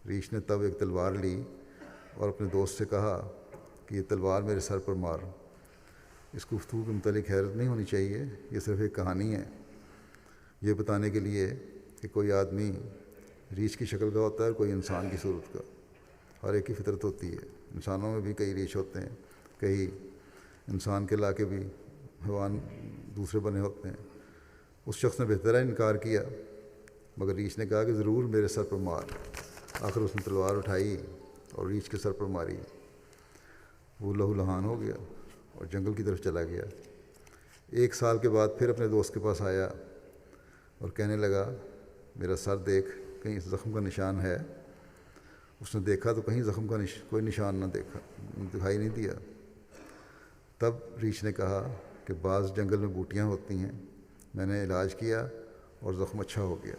A: ریچھ نے تب ایک تلوار لی اور اپنے دوست سے کہا کہ یہ تلوار میرے سر پر مار۔ اس گفتگو کے متعلق حیرت نہیں ہونی چاہیے، یہ صرف ایک کہانی ہے یہ بتانے کے لیے کہ کوئی آدمی ریچھ کی شکل کا ہوتا ہے اور کوئی انسان کی صورت کا۔ ہر ایک کی فطرت ہوتی ہے، انسانوں میں بھی کئی ریچھ ہوتے ہیں، کئی انسان کے علاقے بھی حیوان دوسرے بنے ہوتے ہیں۔ اس شخص نے بہترین انکار کیا مگر ریچھ نے کہا کہ ضرور میرے سر پر مار۔ آخر اس نے تلوار اٹھائی اور ریچھ کے سر پر ماری۔ وہ لہو لہان ہو گیا اور جنگل کی طرف چلا گیا۔ 1 سال کے بعد پھر اپنے دوست کے پاس آیا اور کہنے لگا میرا سر دیکھ، کہیں اس زخم کا نشان ہے؟ اس نے دیکھا تو کہیں زخم کا کوئی نشان نہ دکھائی نہیں دیا۔ تب ریچھ نے کہا کہ بعض جنگل میں بوٹیاں ہوتی ہیں، میں نے علاج کیا اور زخم اچھا ہو گیا،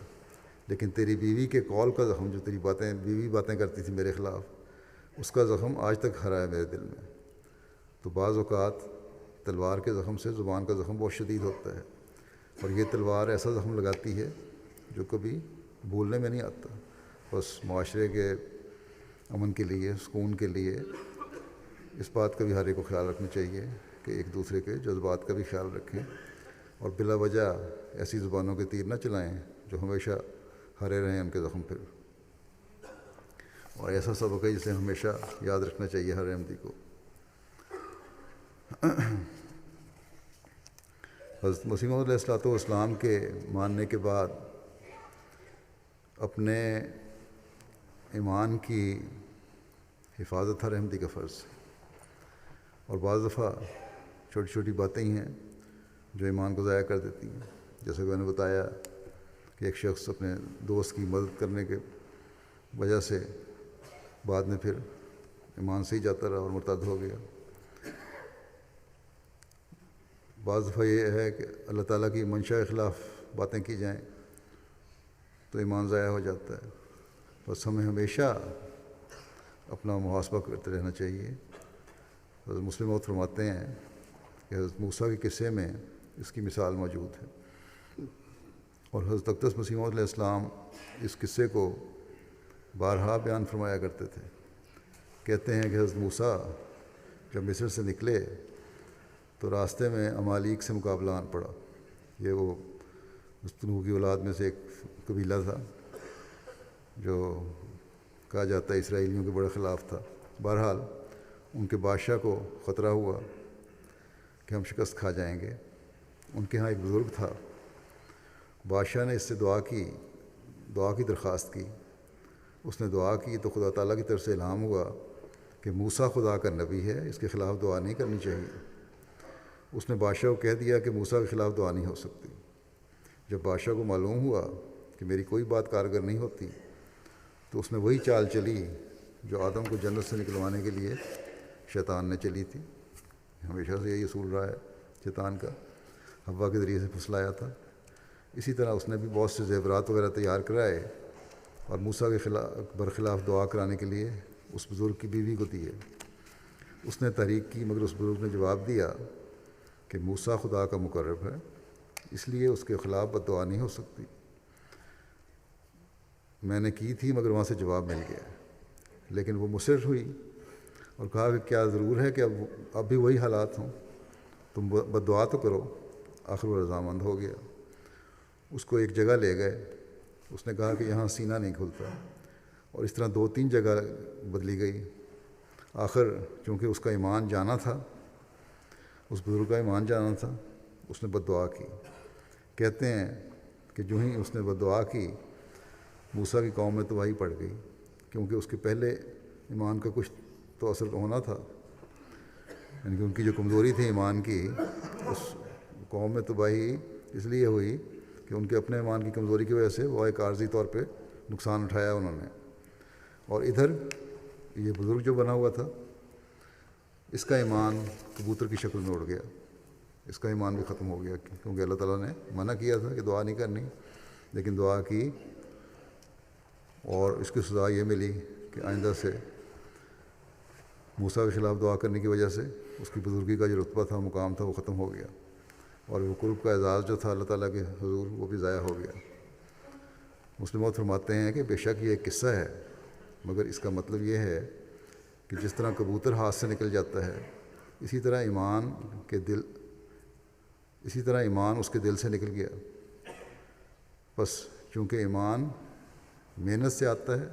A: لیکن تیری بیوی کے قول کا زخم، جو تیری بیوی باتیں کرتی تھی میرے خلاف، اس کا زخم آج تک ہرا ہے میرے دل میں۔ تو بعض اوقات تلوار کے زخم سے زبان کا زخم بہت شدید ہوتا ہے، اور یہ تلوار ایسا زخم لگاتی ہے جو کبھی بھولنے میں نہیں آتا۔ بس معاشرے کے امن کے لیے، سکون کے لیے اس بات کا بھی ہر ایک کو خیال رکھنا چاہیے کہ ایک دوسرے کے جذبات کا بھی خیال رکھیں اور بلا وجہ ایسی زبانوں کے تیر نہ چلائیں جو ہمیشہ ہرے رہیں ان کے زخم پہ۔ اور ایسا سبق ہے جسے ہمیشہ یاد رکھنا چاہیے ہر احمدی کو۔ حضرت مسیح موعود علیہ الصلوۃ والسلام کے ماننے کے بعد اپنے ایمان کی حفاظت ہر احمدی کا فرض ہے، اور بعض دفعہ چھوٹی چھوٹی باتیں ہی ہیں جو ایمان کو ضائع کر دیتی ہیں. جیسے کہ میں نے بتایا کہ ایک شخص اپنے دوست کی مدد کرنے کے وجہ سے بعد میں پھر ایمان سے ہی جاتا رہا اور مرتد ہو گیا. بعض دفعہ یہ ہے کہ اللہ تعالیٰ کی منشاء کے خلاف باتیں کی جائیں تو ایمان ضائع ہو جاتا ہے. بس ہمیں ہمیشہ اپنا محاسبہ کرتے رہنا چاہیے. حضرت مسلم موعود فرماتے ہیں کہ حضرت موسیٰ کے قصے میں اس کی مثال موجود ہے، اور حضرت اقدس مسیح موعود علیہ السلام اس قصے کو بارہا بیان فرمایا کرتے تھے. کہتے ہیں کہ حضرت موسیٰ جب مصر سے نکلے تو راستے میں امالیک سے مقابلہ آن پڑا. یہ وہ نوح کی اولاد میں سے ایک قبیلہ تھا جو کہا جاتا ہے اسرائیلیوں کے بڑے خلاف تھا. بہرحال ان کے بادشاہ کو خطرہ ہوا کہ ہم شکست کھا جائیں گے. ان کے ہاں ایک بزرگ تھا. بادشاہ نے اس سے دعا کی درخواست کی. اس نے دعا کی تو خدا تعالیٰ کی طرف سے الہام ہوا کہ موسیٰ خدا کا نبی ہے، اس کے خلاف دعا نہیں کرنی چاہیے. اس نے بادشاہ کو کہہ دیا کہ موسیٰ کے خلاف دعا نہیں ہو سکتی. جب بادشاہ کو معلوم ہوا کہ میری کوئی بات کارگر نہیں ہوتی تو اس نے وہی چال چلی جو آدم کو جنت سے نکلوانے کے لیے شیطان نے چلی تھی. ہمیشہ سے یہی اصول رہا ہے شیطان کا، حوا کے ذریعے سے پھسلایا تھا. اسی طرح اس نے بھی بہت سے زیورات وغیرہ تیار کرائے اور موسیٰ کے برخلاف دعا کرانے کے لیے اس بزرگ کی بیوی کو دیے. اس نے تحریک کی مگر اس بزرگ نے جواب دیا کہ موسیٰ خدا کا مقرب ہے، اس لیے اس کے خلاف بد دعا نہیں ہو سکتی. میں نے کی تھی مگر وہاں سے جواب مل گیا. لیکن وہ مصر ہوئی اور کہا کہ کیا ضرور ہے کہ اب بھی وہی حالات ہوں، تم بد دعا تو کرو. آخر وہ رضامند ہو گیا. اس کو ایک جگہ لے گئے. اس نے کہا کہ یہاں سینہ نہیں کھلتا، اور اس طرح 2-3 جگہ بدلی گئی. آخر چونکہ اس کا ایمان جانا تھا، اس بزرگ کا ایمان جانا تھا، اس نے بد دعا کی. کہتے ہیں کہ جو ہی اس نے بد دعا کی موسیٰ کی قوم میں تباہی پڑ گئی، کیونکہ اس کے پہلے ایمان کا کچھ تو اثر ہونا تھا. یعنی کہ ان کی جو کمزوری تھی ایمان کی، اس قوم میں تباہی اس لیے ہوئی کہ ان کے اپنے ایمان کی کمزوری کی وجہ سے وہ ایک عارضی طور پہ نقصان اٹھایا انہوں نے. اور ادھر یہ بزرگ جو بنا ہوا تھا، اس کا ایمان کبوتر کی شکل میں اڑ گیا. اس کا ایمان بھی ختم ہو گیا، کیونکہ اللہ تعالیٰ نے منع کیا تھا کہ دعا نہیں کرنی، لیکن دعا کی اور اس کی سزا یہ ملی کہ آئندہ سے موسیٰ کے خلاف دعا کرنے کی وجہ سے اس کی بزرگی کا جو رتبہ تھا، مقام تھا، وہ ختم ہو گیا، اور وہ قرب کا اعزاز جو تھا اللہ تعالیٰ کے حضور وہ بھی ضائع ہو گیا. مسلم موعود فرماتے ہیں کہ بے شک یہ ایک قصہ ہے، مگر اس کا مطلب یہ ہے کہ جس طرح کبوتر ہاتھ سے نکل جاتا ہے، اسی طرح ایمان اس کے دل سے نکل گیا. بس چونکہ ایمان محنت سے آتا ہے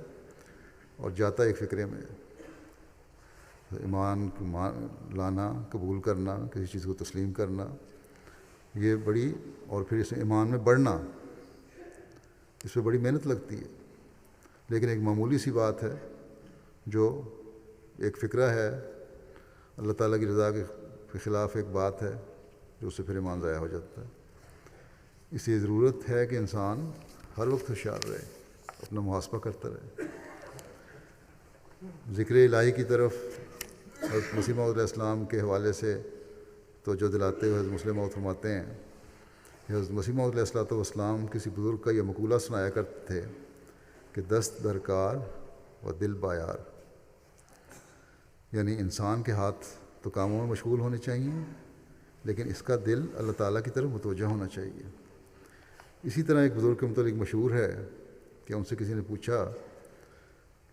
A: اور جاتا ایک فکرے میں. ایمان کو لانا، قبول کرنا، کسی چیز کو تسلیم کرنا، یہ بڑی، اور پھر اس ایمان میں بڑھنا، اس پہ بڑی محنت لگتی ہے. لیکن ایک معمولی سی بات ہے جو ایک فکرہ ہے، اللہ تعالیٰ کی رضا کے خلاف ایک بات ہے، جو اس سے پھر ایمان ضائع ہو جاتا ہے. اس لیے ضرورت ہے کہ انسان ہر وقت ہوشیار رہے، اپنا محاسبہ کرتا رہے. ذکر الہی کی طرف حضرت مسیح موعود علیہ السلام کے حوالے سے توجہ دلاتے ہوئے حضرت مسلم موعود فرماتے ہیں کہ حضرت مسیح موعود علیہ السلام کسی بزرگ کا یہ مقولہ سنایا کرتے تھے کہ دست درکار و دل بایار، یعنی انسان کے ہاتھ تو کاموں میں مشغول ہونے چاہیے، لیکن اس کا دل اللہ تعالیٰ کی طرف متوجہ ہونا چاہیے. اسی طرح ایک بزرگ کے متعلق مشہور ہے کہ ان سے کسی نے پوچھا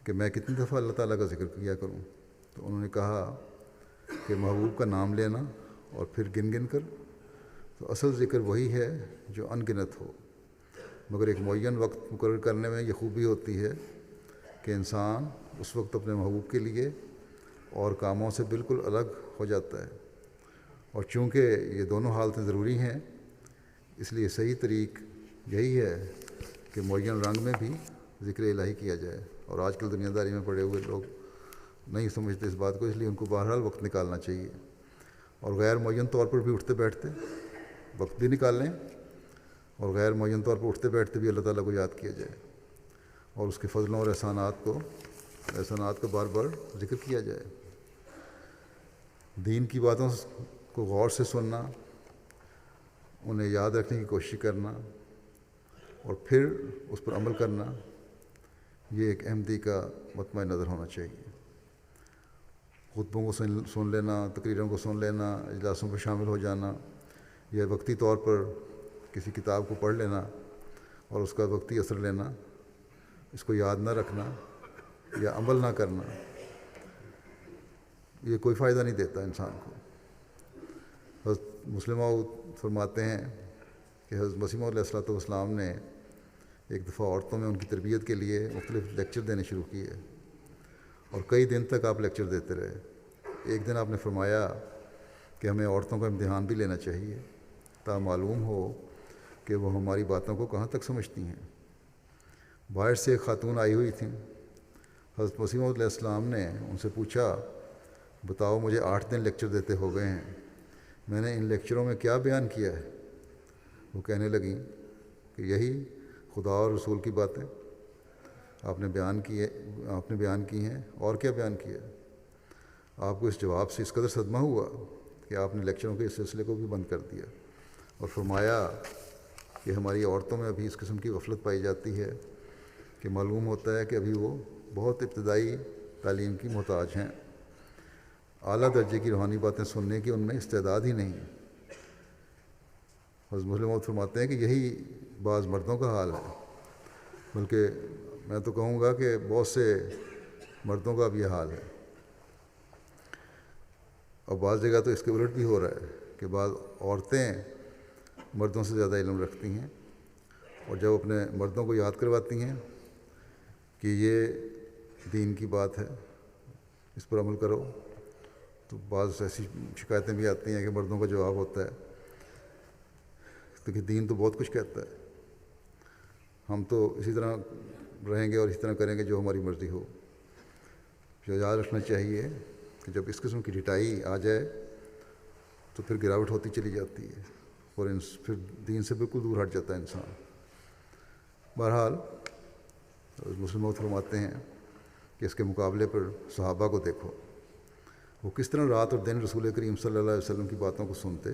A: کہ میں کتنی دفعہ اللہ تعالیٰ کا ذکر کیا کروں، تو انہوں نے کہا کہ محبوب کا نام لینا اور پھر گن گن کر. تو اصل ذکر وہی ہے جو ان گنت ہو، مگر ایک معین وقت مقرر کرنے میں یہ خوبی ہوتی ہے کہ انسان اس وقت اپنے محبوب کے لیے اور کاموں سے بالکل الگ ہو جاتا ہے اور چونکہ یہ دونوں حالتیں ضروری ہیں، اس لیے صحیح طریق یہی ہے کہ معین رنگ میں بھی ذکر الہی کیا جائے۔ اور آج کل دنیا داری میں پڑے ہوئے لوگ نہیں سمجھتے اس بات کو، اس لیے ان کو بہرحال وقت نکالنا چاہیے، اور غیر معین طور پر بھی اٹھتے بیٹھتے وقت بھی نکال لیں، اور غیر معین طور پر اٹھتے بیٹھتے بھی اللہ تعالیٰ کو یاد کیا جائے، اور اس کے فضلوں اور احسانات کو بار بار ذکر کیا جائے۔ دین کی باتوں کو غور سے سننا، انہیں یاد رکھنے کی کوشش کرنا، اور پھر اس پر عمل کرنا، یہ ایک احمدی کا مطمع نظر ہونا چاہیے۔ خطبوں کو سن لینا، تقریروں کو سن لینا، اجلاسوں پر شامل ہو جانا، یا وقتی طور پر کسی کتاب کو پڑھ لینا اور اس کا وقتی اثر لینا، اس کو یاد نہ رکھنا یا عمل نہ کرنا، یہ کوئی فائدہ نہیں دیتا انسان کو۔ حضرت مسلم موعود فرماتے ہیں کہ حضرت مسیح موعود علیہ السلام نے ایک دفعہ عورتوں میں ان کی تربیت کے لیے مختلف لیکچر دینے شروع کیے، اور کئی دن تک آپ لیکچر دیتے رہے۔ ایک دن آپ نے فرمایا کہ ہمیں عورتوں کا امتحان بھی لینا چاہیے، تا معلوم ہو کہ وہ ہماری باتوں کو کہاں تک سمجھتی ہیں۔ باہر سے ایک خاتون آئی ہوئی تھیں۔ حضرت مسیح موعود علیہ السلام نے ان سے پوچھا، بتاؤ مجھے 8 دن لیکچر دیتے ہو گئے ہیں، میں نے ان لیکچروں میں کیا بیان کیا ہے؟ وہ کہنے لگیں کہ یہی خدا اور رسول کی باتیں آپ نے بیان کی ہیں، اور کیا بیان کیا؟ آپ کو اس جواب سے اس قدر صدمہ ہوا کہ آپ نے لیکچروں کے اس سلسلے کو بھی بند کر دیا، اور فرمایا کہ ہماری عورتوں میں ابھی اس قسم کی غفلت پائی جاتی ہے کہ معلوم ہوتا ہے کہ ابھی وہ بہت ابتدائی تعلیم کی محتاج ہیں، اعلیٰ درجے کی روحانی باتیں سننے کی ان میں استعداد ہی نہیں۔ حضرت مسلم موعود فرماتے ہیں کہ یہی بعض مردوں کا حال ہے، بلکہ میں تو کہوں گا کہ بہت سے مردوں کا بھی یہ حال ہے، اور بعض جگہ تو اس کے الٹ بھی ہو رہا ہے کہ بعض عورتیں مردوں سے زیادہ علم رکھتی ہیں، اور جب اپنے مردوں کو یاد کرواتی ہیں کہ یہ دین کی بات ہے، اس پر عمل کرو، تو بعض ایسی شکایتیں بھی آتی ہیں کہ مردوں کا جواب ہوتا ہے کہ دین تو بہت کچھ کہتا ہے، ہم تو اسی طرح رہیں گے اور اسی طرح کریں گے جو ہماری مرضی ہو۔ جو یاد رکھنا چاہیے کہ جب اس قسم کی ڈٹائی آ جائے تو پھر گراوٹ ہوتی چلی جاتی ہے، اور پھر دین سے بالکل دور ہٹ جاتا ہے انسان۔ بہرحال مسلم موعود فرماتے ہیں کہ اس کے مقابلے پر صحابہ کو دیکھو، وہ کس طرح رات اور دن رسول کریم صلی اللہ علیہ وسلم کی باتوں کو سنتے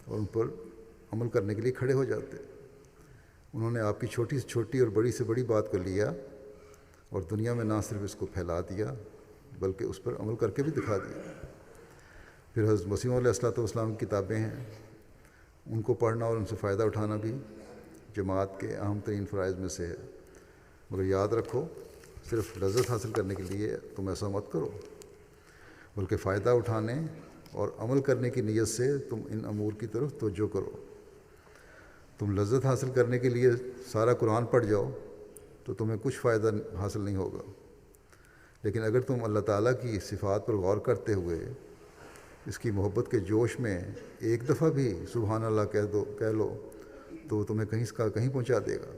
A: اور ان پر عمل کرنے کے لیے کھڑے ہو جاتے۔ انہوں نے آپ کی چھوٹی سے چھوٹی اور بڑی سے بڑی بات کو لیا، اور دنیا میں نہ صرف اس کو پھیلا دیا بلکہ اس پر عمل کر کے بھی دکھا دیا۔ پھر حضرت مسیح علیہ السلام کی کتابیں ہیں، ان کو پڑھنا اور ان سے فائدہ اٹھانا بھی جماعت کے اہم ترین فرائض میں سے ہے، مگر یاد رکھو صرف لذت حاصل کرنے کے لیے تم ایسا مت کرو، بلکہ فائدہ اٹھانے اور عمل کرنے کی نیت سے تم ان امور کی طرف توجہ کرو۔ تم لذت حاصل کرنے کے لیے سارا قرآن پڑھ جاؤ تو تمہیں کچھ فائدہ حاصل نہیں ہوگا، لیکن اگر تم اللہ تعالیٰ کی صفات پر غور کرتے ہوئے اس کی محبت کے جوش میں ایک دفعہ بھی سبحان اللہ کہہ لو تو وہ تمہیں کہیں پہنچا دے گا۔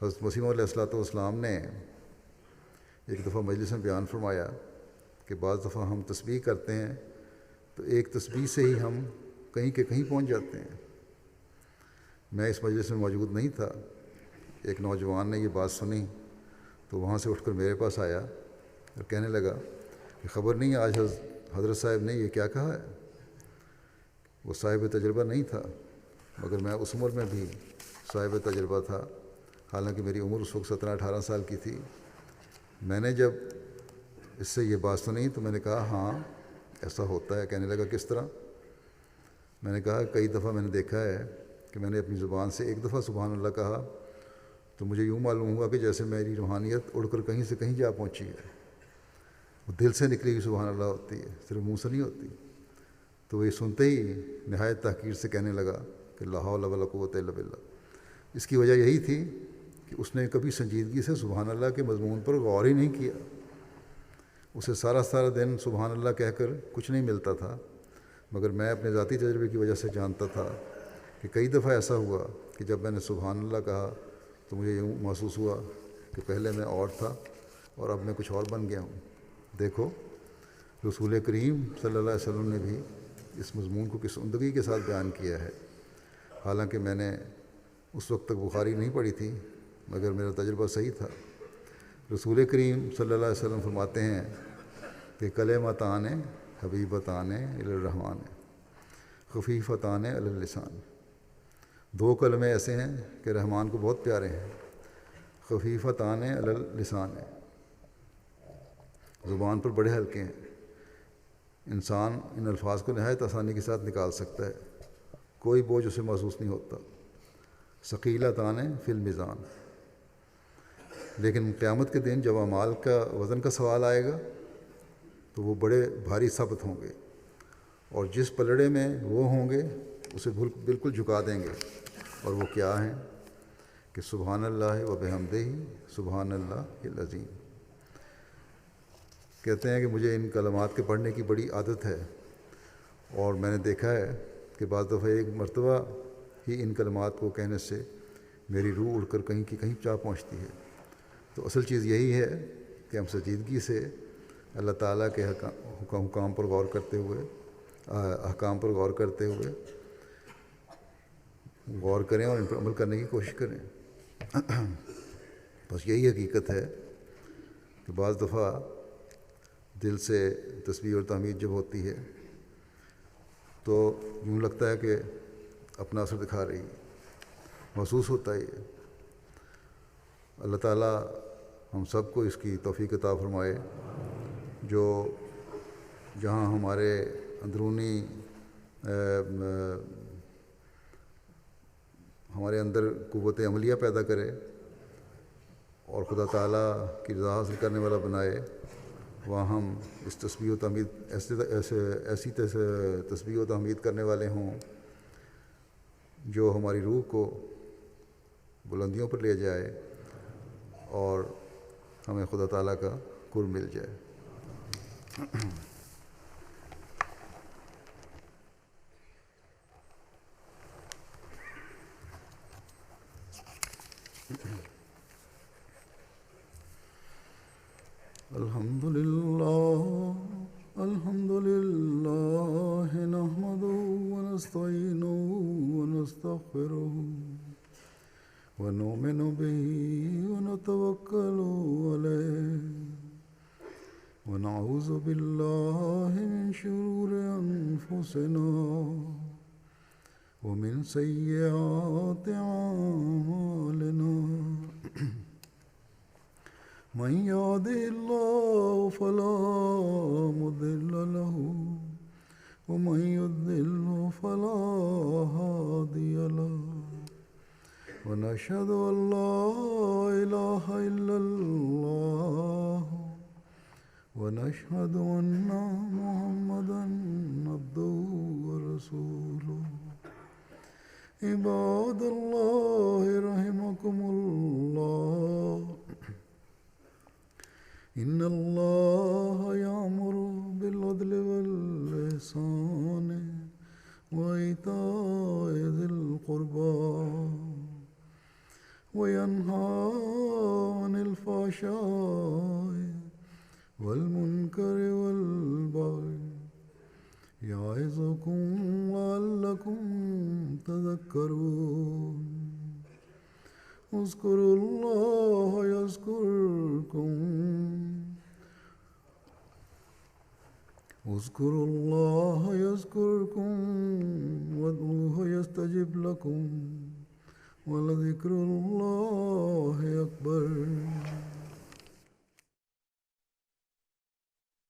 A: حضرت مسیح علیہ السلام نے ایک دفعہ مجلس میں بیان فرمایا کہ بعض دفعہ ہم تسبیح کرتے ہیں تو ایک تسبیح سے ہی ہم کہیں کے کہیں پہنچ جاتے ہیں۔ میں اس مجلس میں موجود نہیں تھا، ایک نوجوان نے یہ بات سنی تو وہاں سے اٹھ کر میرے پاس آیا اور کہنے لگا کہ خبر نہیں آج حضرت صاحب نے یہ کیا کہا ہے۔ وہ صاحب تجربہ نہیں تھا، مگر میں اس عمر میں بھی صاحب تجربہ تھا، حالانکہ میری عمر اس وقت 17-18 سال کی تھی۔ میں نے جب اس سے یہ بات سنی تو میں نے کہا ہاں ایسا ہوتا ہے۔ کہنے لگا کس طرح؟ میں نے کہا کئی دفعہ میں نے دیکھا ہے کہ میں نے اپنی زبان سے ایک دفعہ سبحان اللہ کہا تو مجھے یوں معلوم ہوا کہ جیسے میری روحانیت اڑ کر کہیں سے کہیں جا پہنچی ہے، وہ دل سے نکلی ہوئی سبحان اللہ ہوتی ہے، صرف منہ سے نہیں ہوتی۔ تو وہ یہ سنتے ہی نہایت تحقیر سے کہنے لگا کہ لا حول ولا قوۃ الا باللہ۔ اس کی وجہ یہی تھی کہ اس نے کبھی سنجیدگی سے سبحان اللہ کے مضمون پر غور ہی نہیں کیا۔ اسے سارا دن سبحان اللہ کہہ کر کچھ نہیں ملتا تھا، مگر میں اپنے ذاتی تجربے کی وجہ سے جانتا تھا کہ کئی دفعہ ایسا ہوا کہ جب میں نے سبحان اللہ کہا تو مجھے یوں محسوس ہوا کہ پہلے میں اور تھا اور اب میں کچھ اور بن گیا ہوں۔ دیکھو، رسول کریم صلی اللہ علیہ وسلم نے بھی اس مضمون کو کس عمدگی کے ساتھ بیان کیا ہے۔ حالانکہ میں نے اس وقت تک بخاری نہیں پڑھی تھی، مگر میرا تجربہ صحیح تھا۔ رسول کریم صلی اللہ علیہ وسلم فرماتے ہیں کہ کلمتان حبیبتان الی الرحمن خفیفتان علی اللسان، دو کلمے ایسے ہیں کہ رحمان کو بہت پیارے ہیں، خفیفتان علی اللسان ہیں، زبان پر بڑے ہلکے ہیں، انسان ان الفاظ کو نہایت آسانی کے ساتھ نکال سکتا ہے، کوئی بوجھ اسے محسوس نہیں ہوتا۔ ثقیلتان فی المیزان، لیکن قیامت کے دن جب اعمال کا وزن کا سوال آئے گا تو وہ بڑے بھاری ثابت ہوں گے، اور جس پلڑے میں وہ ہوں گے اسے بالکل جھکا دیں گے، اور وہ کیا ہیں کہ سبحان اللہ و بحمدہ سبحان اللہ العظیم۔ کہتے ہیں کہ مجھے ان کلمات کے پڑھنے کی بڑی عادت ہے، اور میں نے دیکھا ہے کہ بعض دفعہ ایک مرتبہ ہی ان کلمات کو کہنے سے میری روح اڑ کر کہیں کی کہیں جا پہنچتی ہے۔ تو اصل چیز یہی ہے کہ ہم سنجیدگی سے اللہ تعالیٰ کے احکام پر غور کرتے ہوئے غور کریں اور ان پر عمل کرنے کی کوشش کریں۔ بس یہی حقیقت ہے کہ بعض دفعہ دل سے تسبیح اور تحمید جب ہوتی ہے تو یوں لگتا ہے کہ اپنا اثر دکھا رہی ہے، محسوس ہوتا ہے یہ۔ اللہ تعالیٰ ہم سب کو اس کی توفیق عطا فرمائے، جو جہاں ہمارے اندرونی ہمارے اندر قوت عملیہ پیدا کرے اور خدا تعالیٰ کی رضا حاصل کرنے والا بنائے، وہاں ہم اس تسبیح و تحمید ایسی تسبیح و تحمید کرنے والے ہوں جو ہماری روح کو بلندیوں پر لے جائے اور ہمیں خدا تعالیٰ کا قرب مل جائے۔ الحمد للہ نحمده ونستعینه ونستغفره ونؤمن به ونتوکل علیہ ونعوذ باللہ من شرور انفسنا ومن سیئات اعمالنا، من يهده الله فلا مضل له ومن يضلل فلا هادي له، ونشهد أن لا إله إلا الله ونشهد أن محمدا عبده ورسوله۔ عباد الله رحمكم الله، إن الله يأمر بالعدل والإحسان وإيتاء ذي القربى وينهى عن الفحشاء والمنكر والبغي يعظكم لعلكم تذكرون۔ اذكروا الله يذكركم وادعوه يستجب لكم ولذكر الله أكبر۔